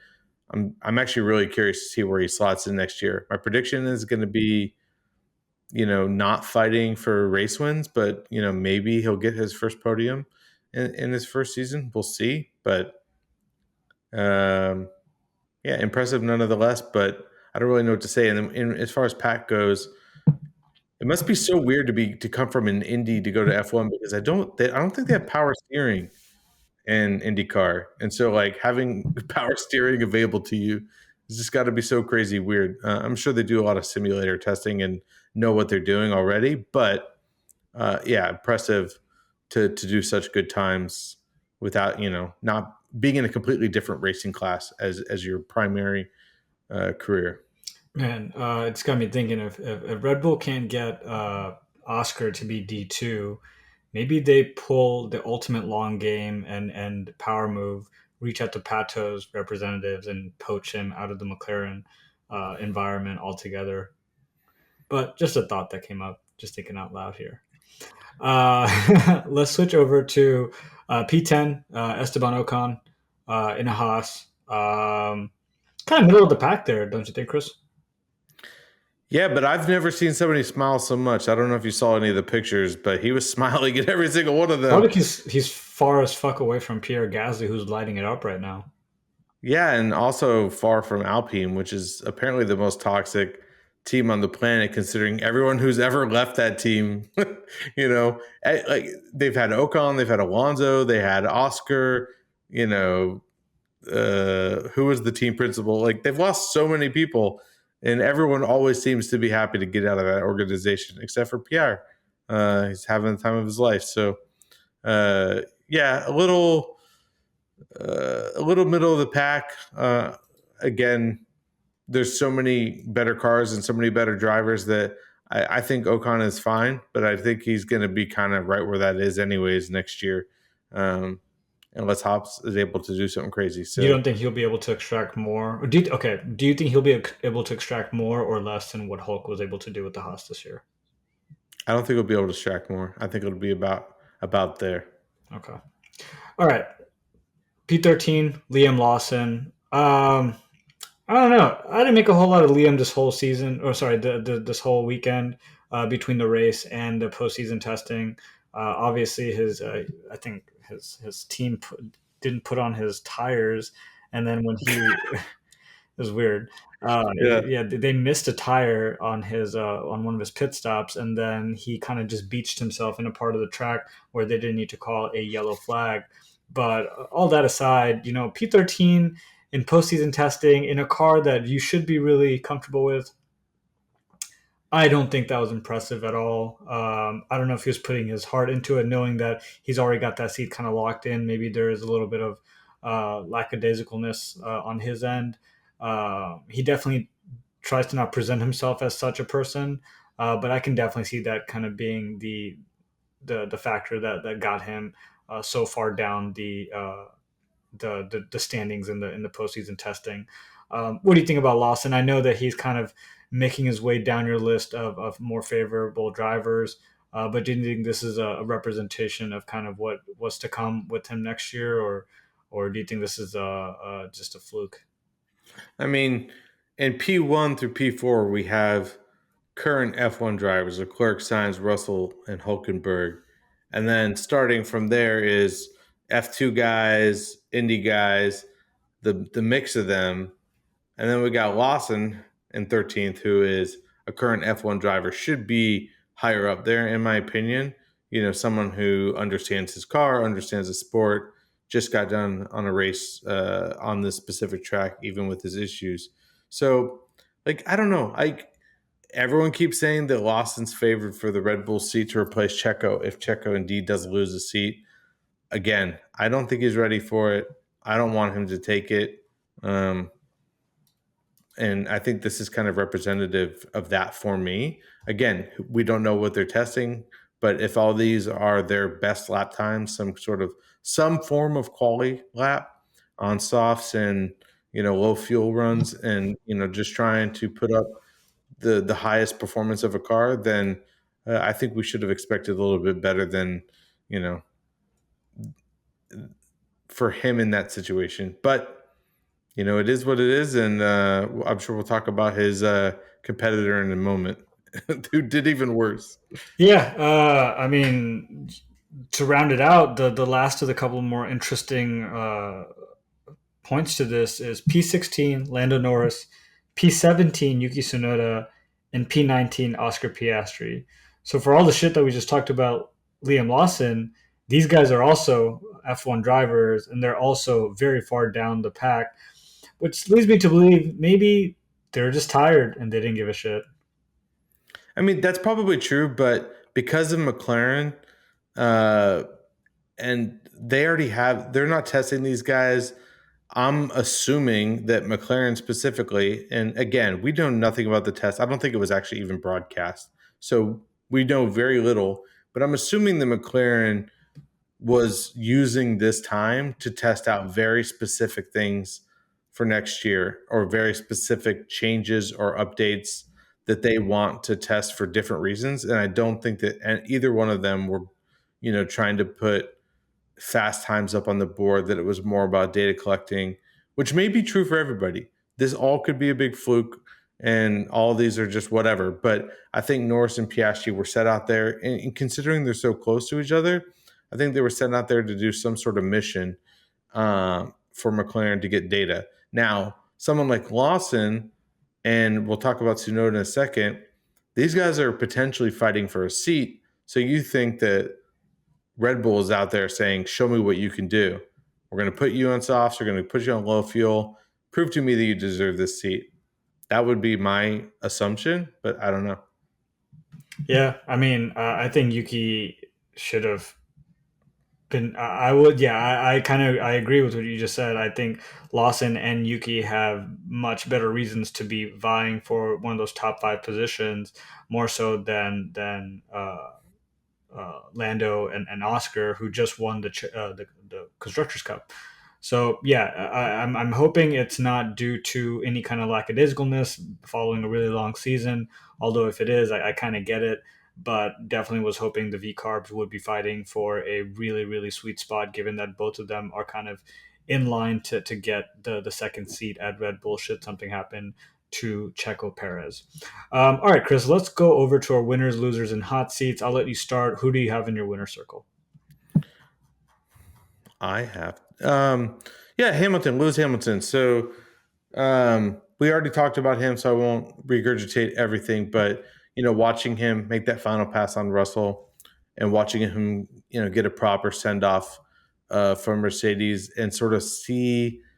I'm actually really curious to see where he slots in next year. My prediction is going to be, not fighting for race wins, but maybe he'll get his first podium in his first season. We'll see. But yeah, impressive nonetheless, but I don't really know what to say. And then as far as Pat goes, it must be so weird to come from an Indy to go to F1, because I don't think they have power steering in IndyCar. And so like having power steering available to you has just got to be so crazy weird. I'm sure they do a lot of simulator testing and know what they're doing already, but yeah, impressive to do such good times without, not being in a completely different racing class as your primary career. Man, it's got me thinking if Red Bull can't get Oscar to be D2, maybe they pull the ultimate long game and power move, reach out to Pato's representatives and poach him out of the McLaren environment altogether. But just a thought that came up, just thinking out loud here. Let's switch over to P10, Esteban Ocon in a Haas. Kind of middle of the pack there, don't you think, Chris? Yeah, but I've never seen somebody smile so much. I don't know if you saw any of the pictures, but he was smiling at every single one of them. Probably he's far as fuck away from Pierre Gasly, who's lighting it up right now. Yeah, and also far from Alpine, which is apparently the most toxic team on the planet, considering everyone who's ever left that team. Like they've had Ocon, they've had Alonso, they had Oscar. Who was the team principal? Like they've lost so many people, and everyone always seems to be happy to get out of that organization, except for Pierre. He's having the time of his life. So, yeah, a little middle of the pack. Again, there's so many better cars and so many better drivers that I think Ocon is fine, but I think he's going to be kind of right where that is anyways next year. Unless Hobbs is able to do something crazy. So you don't think he'll be able to extract more? Or do you think he'll be able to extract more or less than what Hulk was able to do with the Haas this year? I don't think he'll be able to extract more. I think it'll be about there. Okay. All right. P13, Liam Lawson. I don't know. I didn't make a whole lot of Liam this whole season, or sorry, this whole weekend between the race and the postseason testing. Obviously, I think his team didn't put on his tires, and then when he it was weird. Yeah, they missed a tire on his on one of his pit stops, and then he kind of just beached himself in a part of the track where they didn't need to call a yellow flag. But all that aside, P13 in postseason testing in a car that you should be really comfortable with, I don't think that was impressive at all. I don't know if he was putting his heart into it, knowing that he's already got that seat kind of locked in. Maybe there is a little bit of lackadaisicalness on his end. He definitely tries to not present himself as such a person, but I can definitely see that kind of being the factor that got him so far down the standings in the postseason testing. What do you think about Lawson? I know that he's kind of making his way down your list of more favorable drivers, but do you think this is a representation of kind of what was to come with him next year, or do you think this is just a fluke? I mean, in P1 through P4, we have current F1 drivers: Leclerc, Sainz, Russell, and Hulkenberg. And then starting from there is F2 guys, Indy guys, the mix of them. And then we got Lawson in 13th, who is a current F1 driver, should be higher up there, in my opinion. Someone who understands his car, understands the sport, just got done on a race on this specific track, even with his issues. So, I don't know. Everyone keeps saying that Lawson's favored for the Red Bull seat to replace Checo if Checo indeed does lose a seat. Again, I don't think he's ready for it. I don't want him to take it. And I think this is kind of representative of that for me. Again, we don't know what they're testing, but if all these are their best lap times, some form of quali lap on softs and low fuel runs, and just trying to put up the highest performance of a car, then I think we should have expected a little bit better than for him in that situation. But it is what it is, and I'm sure we'll talk about his competitor in a moment, who did even worse. Yeah, I mean, to round it out, the last of the couple more interesting points to this is P16 Lando Norris, P17 Yuki Tsunoda, and P19 Oscar Piastri. So for all the shit that we just talked about Liam Lawson, these guys are also F1 drivers, and they're also very far down the pack, which leads me to believe maybe they're just tired and they didn't give a shit. I mean, that's probably true, but because of McLaren, and they're not testing these guys. I'm assuming that McLaren specifically, and again, we know nothing about the test. I don't think it was actually even broadcast. So we know very little, but I'm assuming that McLaren was using this time to test out very specific things for next year, or very specific changes or updates that they want to test for different reasons. And I don't think that either one of them were, trying to put fast times up on the board, that it was more about data collecting, which may be true for everybody. This all could be a big fluke, and all these are just whatever. But I think Norris and Piastri were set out there, and considering they're so close to each other, I think they were sent out there to do some sort of mission for McLaren to get data. Now, someone like Lawson, and we'll talk about Tsunoda in a second, these guys are potentially fighting for a seat. So you think that Red Bull is out there saying, show me what you can do. We're going to put you on softs. We're going to put you on low fuel. Prove to me that you deserve this seat. That would be my assumption, but I don't know. Yeah, I mean, I think Yuki should have been. I would, yeah, I agree with what you just said. I think Lawson and Yuki have much better reasons to be vying for one of those top five positions, more so than Lando and Oscar, who just won the Constructors Cup. So yeah, I'm hoping it's not due to any kind of lackadaisicalness following a really long season. Although if it is, I kind of get it, but definitely was hoping the V Carbs would be fighting for a really sweet spot, given that both of them are kind of in line to get the second seat at Red Bull should something happen to Checo Perez. All right, Chris, let's go over to our winners, losers, and hot seats. I'll let you start. Who do you have in your winner circle? I have. Hamilton, Lewis Hamilton. So we already talked about him, so I won't regurgitate everything. But, watching him make that final pass on Russell, and watching him, get a proper send-off from Mercedes, and sort of see –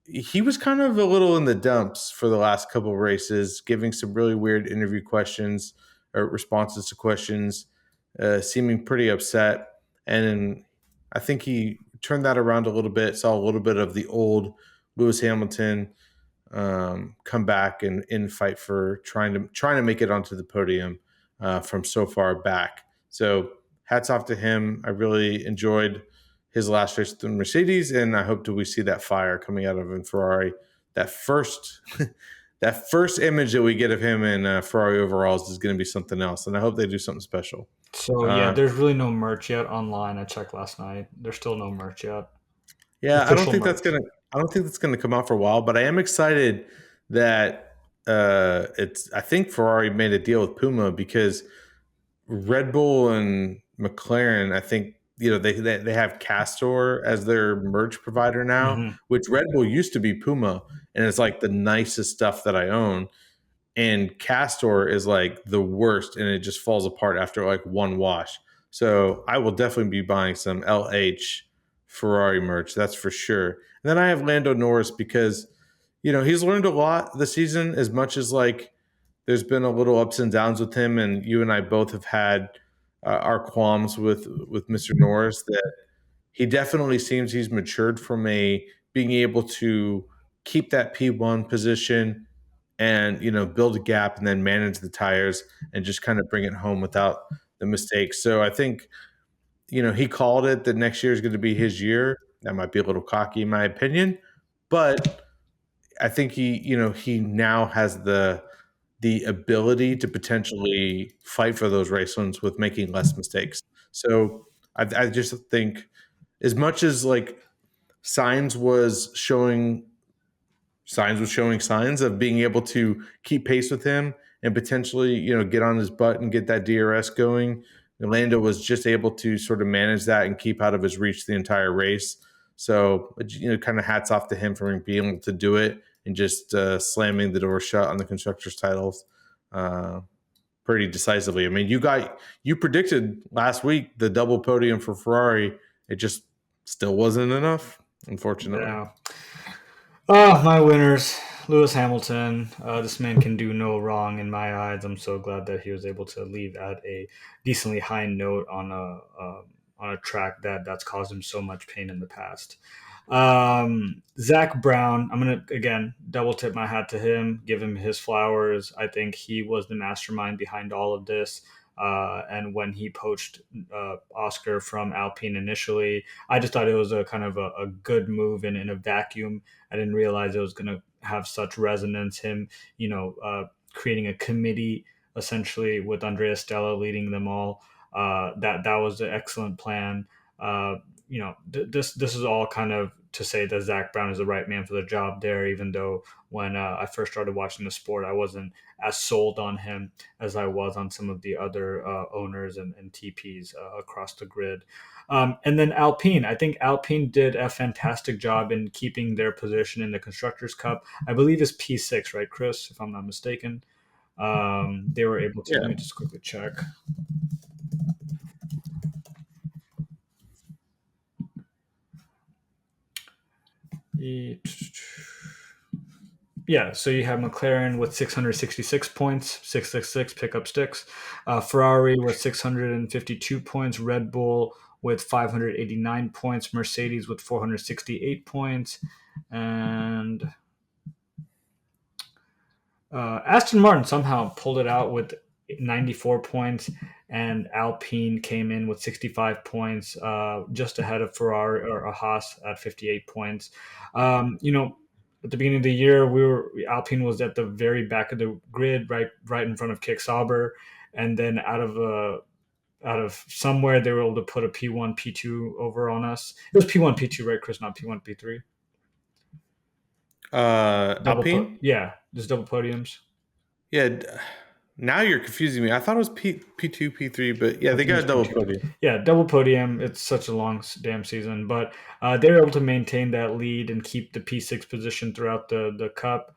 he was kind of a little in the dumps for the last couple of races, giving some really weird interview questions or responses to questions, seeming pretty upset. And I think he turned that around a little bit, saw a little bit of the old Lewis Hamilton come back and fight for trying to make it onto the podium from so far back. So hats off to him. I really enjoyed his last race with the Mercedes, and I hope that we see that fire coming out of him Ferrari. That first that first image that we get of him in Ferrari overalls is going to be something else, and I hope they do something special. So yeah, there's really no merch yet online. I checked last night. There's still no merch yet. Yeah, Official I don't think that's gonna come out for a while, but I am excited that I think Ferrari made a deal with Puma, because Red Bull and McLaren, I think, they have Castor as their merch provider now, Mm-hmm. which Red Bull used to be Puma, and it's like the nicest stuff that I own. And Castor is like the worst, and it just falls apart after like one wash. So I will definitely be buying some LH Ferrari merch, that's for sure. And then I have Lando Norris, because he's learned a lot this season, as much as like there's been a little ups and downs with him, and you and I both have had our qualms with Mr. Norris. That he definitely seems he's matured from being able to keep that P1 position, and build a gap, and then manage the tires, and just kind of bring it home without the mistakes. So I think he called it that next year is going to be his year. That might be a little cocky in my opinion, but I think he now has the ability to potentially fight for those race wins with making less mistakes. So I just think, as much as like Sainz was showing signs of being able to keep pace with him, and potentially, get on his butt and get that DRS going, Lando was just able to sort of manage that and keep out of his reach the entire race. So, kind of hats off to him for being able to do it, and just slamming the door shut on the constructors' titles pretty decisively. I mean, you predicted last week the double podium for Ferrari. It just still wasn't enough, unfortunately. Yeah. Oh, my winners. Lewis Hamilton. This man can do no wrong in my eyes. I'm so glad that he was able to leave at a decently high note on on a track that's caused him so much pain in the past. Zach Brown, I'm gonna again double tip my hat to him, give him his flowers. I think he was the mastermind behind all of this. And when he poached Oscar from Alpine initially, I just thought it was a kind of a good move in a vacuum. I didn't realize it was going to have such resonance. Him, creating a committee essentially with Andrea Stella leading them all. That was an excellent plan. This is all kind of to say that Zach Brown is the right man for the job there. Even though when I first started watching the sport, I wasn't as sold on him as I was on some of the other owners and TPs across the grid. And then Alpine, I think Alpine did a fantastic job in keeping their position in the Constructors' Cup. I believe it's P6, right, Chris? If I'm not mistaken. They were able to. Yeah. Let me just quickly check. Yeah, so you have McLaren with 666 points, 666 pickup sticks. Ferrari with 652 points. Red Bull with 589 points. Mercedes with 468 points. And Aston Martin somehow pulled it out with 94 points, and Alpine came in with 65 points, just ahead of Ferrari or Haas at 58 points. At the beginning of the year, Alpine was at the very back of the grid, right in front of Kick Sauber, and then out of somewhere they were able to put a P1, P2 over on us. It was P1, P2, right, Chris? Not P1, P3. Alpine? Yeah, just double podiums. Yeah. Now you're confusing me. I thought it was P2, P3, but yeah, they got a double podium. Yeah, double podium. It's such a long damn season, but they were able to maintain that lead and keep the P6 position throughout the Cup,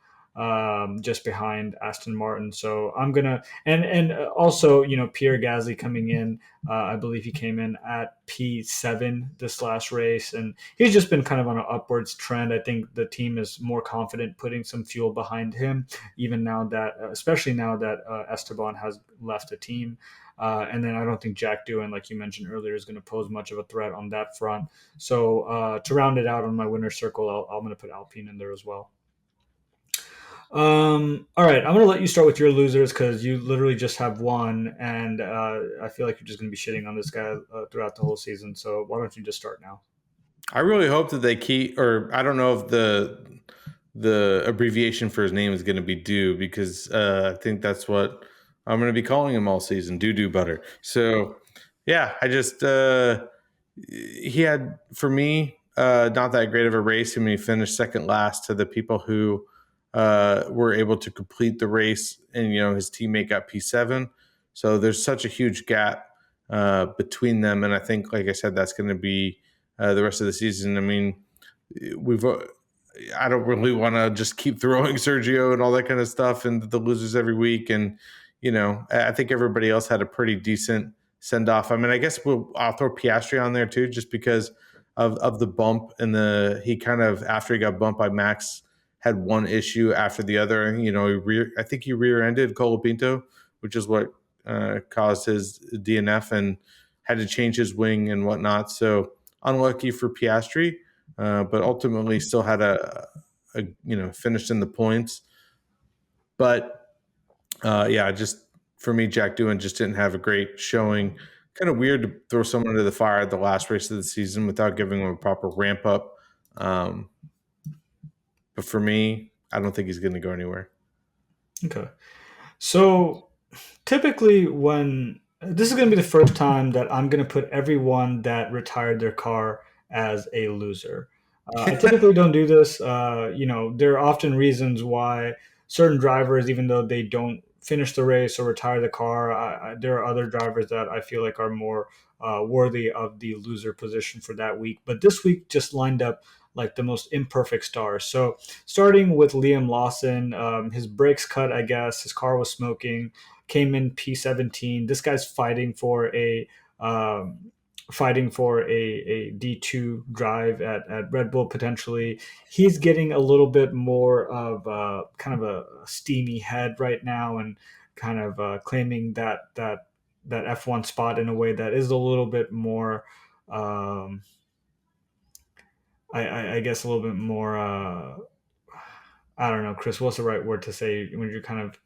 just behind Aston Martin. So I'm gonna and also Pierre Gasly coming in. I believe he came in at P7 this last race, and he's just been kind of on an upwards trend. I think the team is more confident putting some fuel behind him, even now that, especially now that Esteban has left the team. And then I don't think Jack Doohan, like you mentioned earlier, is going to pose much of a threat on that front. So to round it out on my winner circle, I'm going to put Alpine in there as well. All right, I'm going to let you start with your losers because you literally just have one, and I feel like you're just going to be shitting on this guy throughout the whole season. So why don't you just start now? I really hope that they keep, or I don't know if the abbreviation for his name is going to be Do, because I think that's what I'm going to be calling him all season, Do Butter. So yeah, I just he had, for me, not that great of a race. I mean, he finished second last to the people who were able to complete the race, and his teammate got P7. So there's such a huge gap between them, and I think, like I said, that's going to be the rest of the season. I mean, I don't really want to just keep throwing Sergio and all that kind of stuff into the losers every week, and I think everybody else had a pretty decent send off. I mean, I guess I'll throw Piastri on there too, just because of the bump and he kind of, after he got bumped by Max, had one issue after the other. I think he rear-ended Colapinto, which is what caused his DNF, and had to change his wing and whatnot. So unlucky for Piastri, but ultimately still had a finished in the points. But just for me, Jack Doohan just didn't have a great showing. Kind of weird to throw someone into the fire at the last race of the season without giving him a proper ramp up. But for me, I don't think he's going to go anywhere. Okay. So typically this is going to be the first time that I'm going to put everyone that retired their car as a loser. I typically don't do this. There are often reasons why certain drivers, even though they don't finish the race or retire the car, there are other drivers that I feel like are more worthy of the loser position for that week. But this week just lined up like the most imperfect stars. So starting with Liam Lawson, his brakes cut, I guess. His car was smoking, came in P17. This guy's fighting for a D2 drive at Red Bull potentially. He's getting a little bit more of kind of a steamy head right now, and kind of claiming that F1 spot in a way that is a little bit more um, I guess a little bit more. I don't know, Chris. What's the right word to say when you're kind of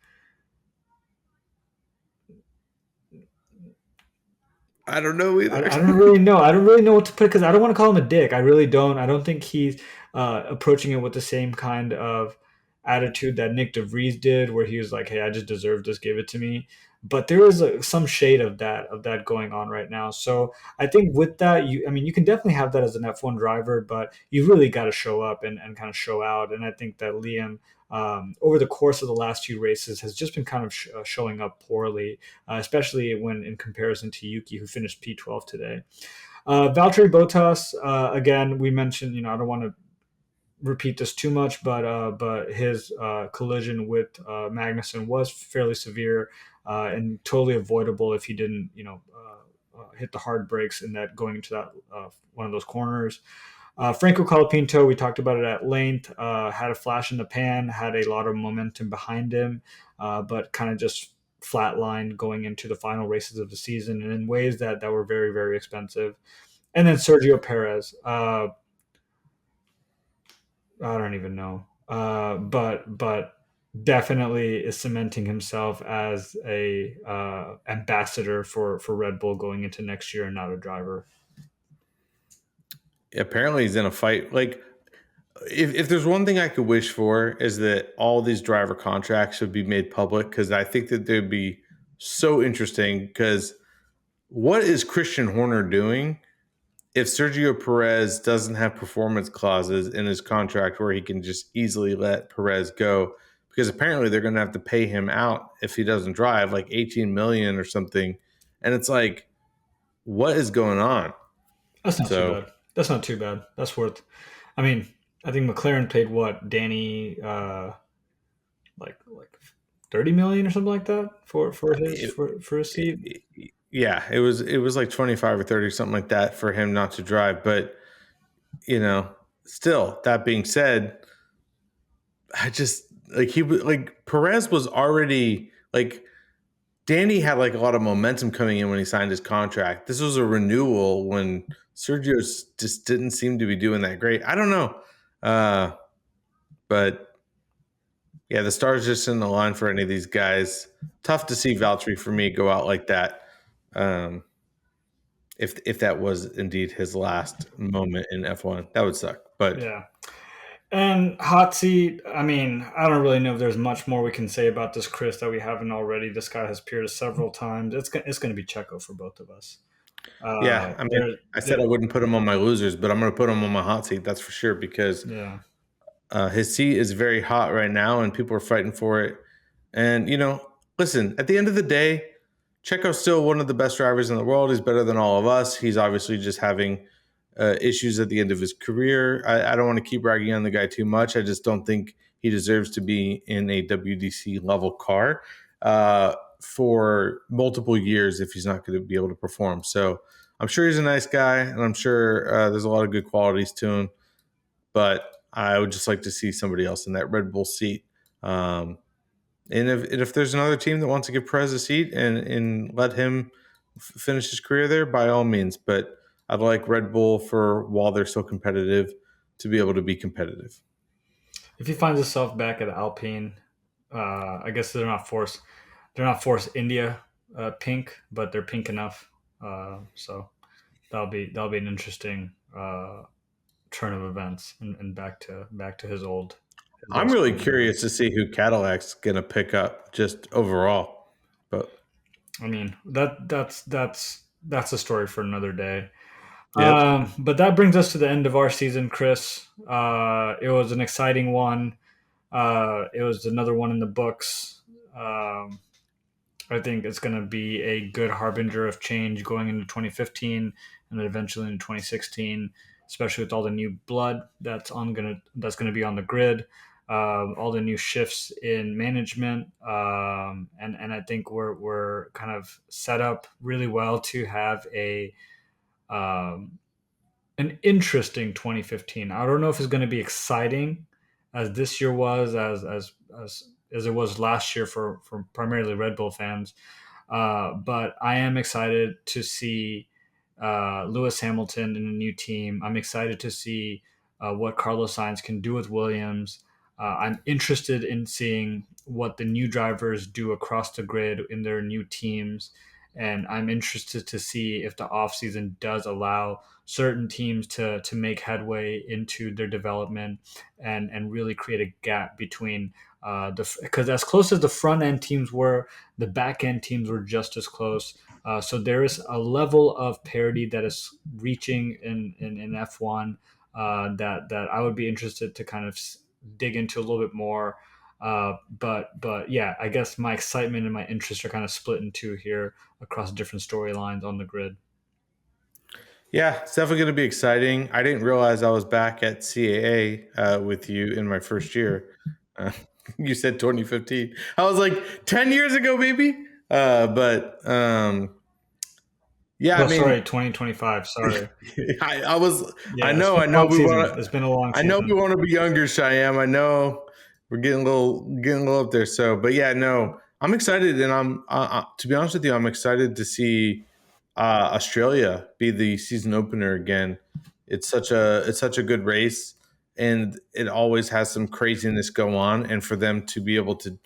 I don't know either. I don't really know. I don't really know what to put because I don't want to call him a dick. I really don't. I don't think he's approaching it with the same kind of attitude that Nick DeVries did, where he was like, "Hey, I just deserve this. Give it to me." But there is some shade of that going on right now. So I think with that, I mean, you can definitely have that as an F1 driver, but you really got to show up and kind of show out. And I think that Liam, over the course of the last few races, has just been kind of showing up poorly, especially when in comparison to Yuki, who finished P12 today. Valtteri Bottas, again, we mentioned, I don't want to repeat this too much, but his collision with Magnussen was fairly severe and totally avoidable if he didn't, hit the hard brakes in that going into that one of those corners. Franco Colapinto, we talked about it at length, had a flash in the pan, had a lot of momentum behind him, but kind of just flatlined going into the final races of the season and in ways that were very, very expensive. And then Sergio Perez, I don't even know, but definitely is cementing himself as a ambassador for Red Bull going into next year and not a driver. Apparently, he's in a fight. Like, if there's one thing I could wish for is that all these driver contracts should be made public, because I think that they'd be so interesting. Because what is Christian Horner doing if Sergio Perez doesn't have performance clauses in his contract where he can just easily let Perez go? Because apparently they're going to have to pay him out if he doesn't drive, like 18 million or something. And it's like, what is going on? That's not too So bad. That's not too bad. That's worth. I mean, I think McLaren paid what Danny like 30 million or something like that it, for his seat. yeah, it was like 25 or 30, something like that, for him not to drive. But still, that being said, I just like he like Perez was already like Danny had like a lot of momentum coming in when he signed his contract. This was a renewal when Sergio just didn't seem to be doing that great. I don't know. But yeah, the stars just didn't align for any of these guys. Tough to see Valtteri for me go out like that. Um, if that was indeed his last moment in F1, that would suck. But Yeah. And hot seat, I mean, I don't really know if there's much more we can say about this, Chris, that we haven't already. This guy has appeared several times. It's going to be Checo for both of us. yeah, I mean, I said I wouldn't put him on my losers, but I'm going to put him on my hot seat. That's for sure, because Yeah. his seat is very hot right now, and people are fighting for it. And listen, at the end of the day, Checo's still one of the best drivers in the world. He's better than all of us. He's obviously just having issues at the end of his career. I don't want to keep ragging on the guy too much. I just don't think he deserves to be in a WDC level car for multiple years if he's not going to be able to perform. So I'm sure he's a nice guy, and I'm sure there's a lot of good qualities to him. But I would just like to see somebody else in that Red Bull seat. And if there's another team that wants to give Perez a seat and let him finish his career there, by all means. But I'd like Red Bull, for while they're so competitive, to be able to be competitive. If he finds himself back at Alpine, I guess they're not force India pink, but they're pink enough. So that'll be an interesting turn of events and back to his old. I'm really curious to see who Cadillac's going to pick up just overall. But I mean that's a story for another day. yep, But that brings us to the end of our season, Chris. It was an exciting one. It was another one in the books. I think it's going to be a good harbinger of change going into 2015 and then eventually into 2016, especially with all the new blood that's going to be on the grid, all the new shifts in management, and I think we're kind of set up really well to have um, an interesting 2015. I don't know if it's going to be exciting as this year was, as it was last year for primarily Red Bull fans. But I am excited to see Lewis Hamilton in a new team. I'm excited to see what Carlos Sainz can do with Williams. I'm interested in seeing what the new drivers do across the grid in their new teams. And I'm interested to see if the offseason does allow certain teams to make headway into their development and really create a gap between because as close as the front end teams were, the back end teams were just as close. So there is a level of parity that is reaching in F1 that I would be interested to kind of dig into a little bit more. But yeah, I guess my excitement and my interest are kind of split in two here across different storylines on the grid. Yeah, it's definitely going to be exciting. I didn't realize I was back at CAA with you in my first year. You said 2015. I was like 10 years ago, baby. Yeah, Oh, I mean, sorry, 2025. Sorry. I was. Yeah, I it's know. been I a know. long We season. want It's to. been a long I know we season. want to be younger, Cheyenne. I know we're getting a little up there. So, but yeah, no, I'm excited, and I'm to be honest with you, I'm excited to see Australia be the season opener again. It's such a good race, and it always has some craziness go on. And for them to be able to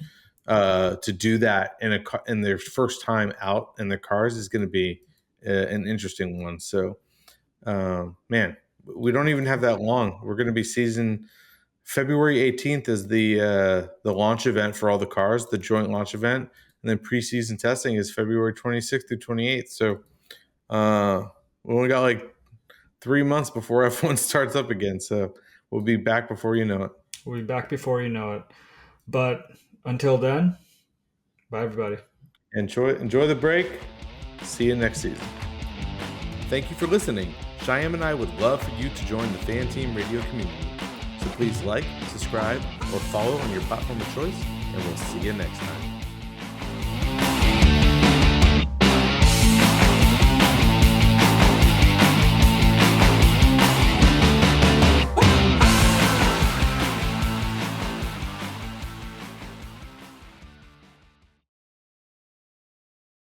do that in their first time out in their cars is going to be an interesting one. So, man, we don't even have that long. We're going to be season February 18th is the launch event for all the cars, the joint launch event, and then preseason testing is February 26th through 28th. So we only got like 3 months before F1 starts up again. So we'll be back before you know it. We'll be back before you know it. But until then, bye everybody. Enjoy the break. See you next season. Thank you for listening. Shayem and I would love for you to join the Fan Team Radio community. So please like, subscribe, or follow on your platform of choice, and we'll see you next time.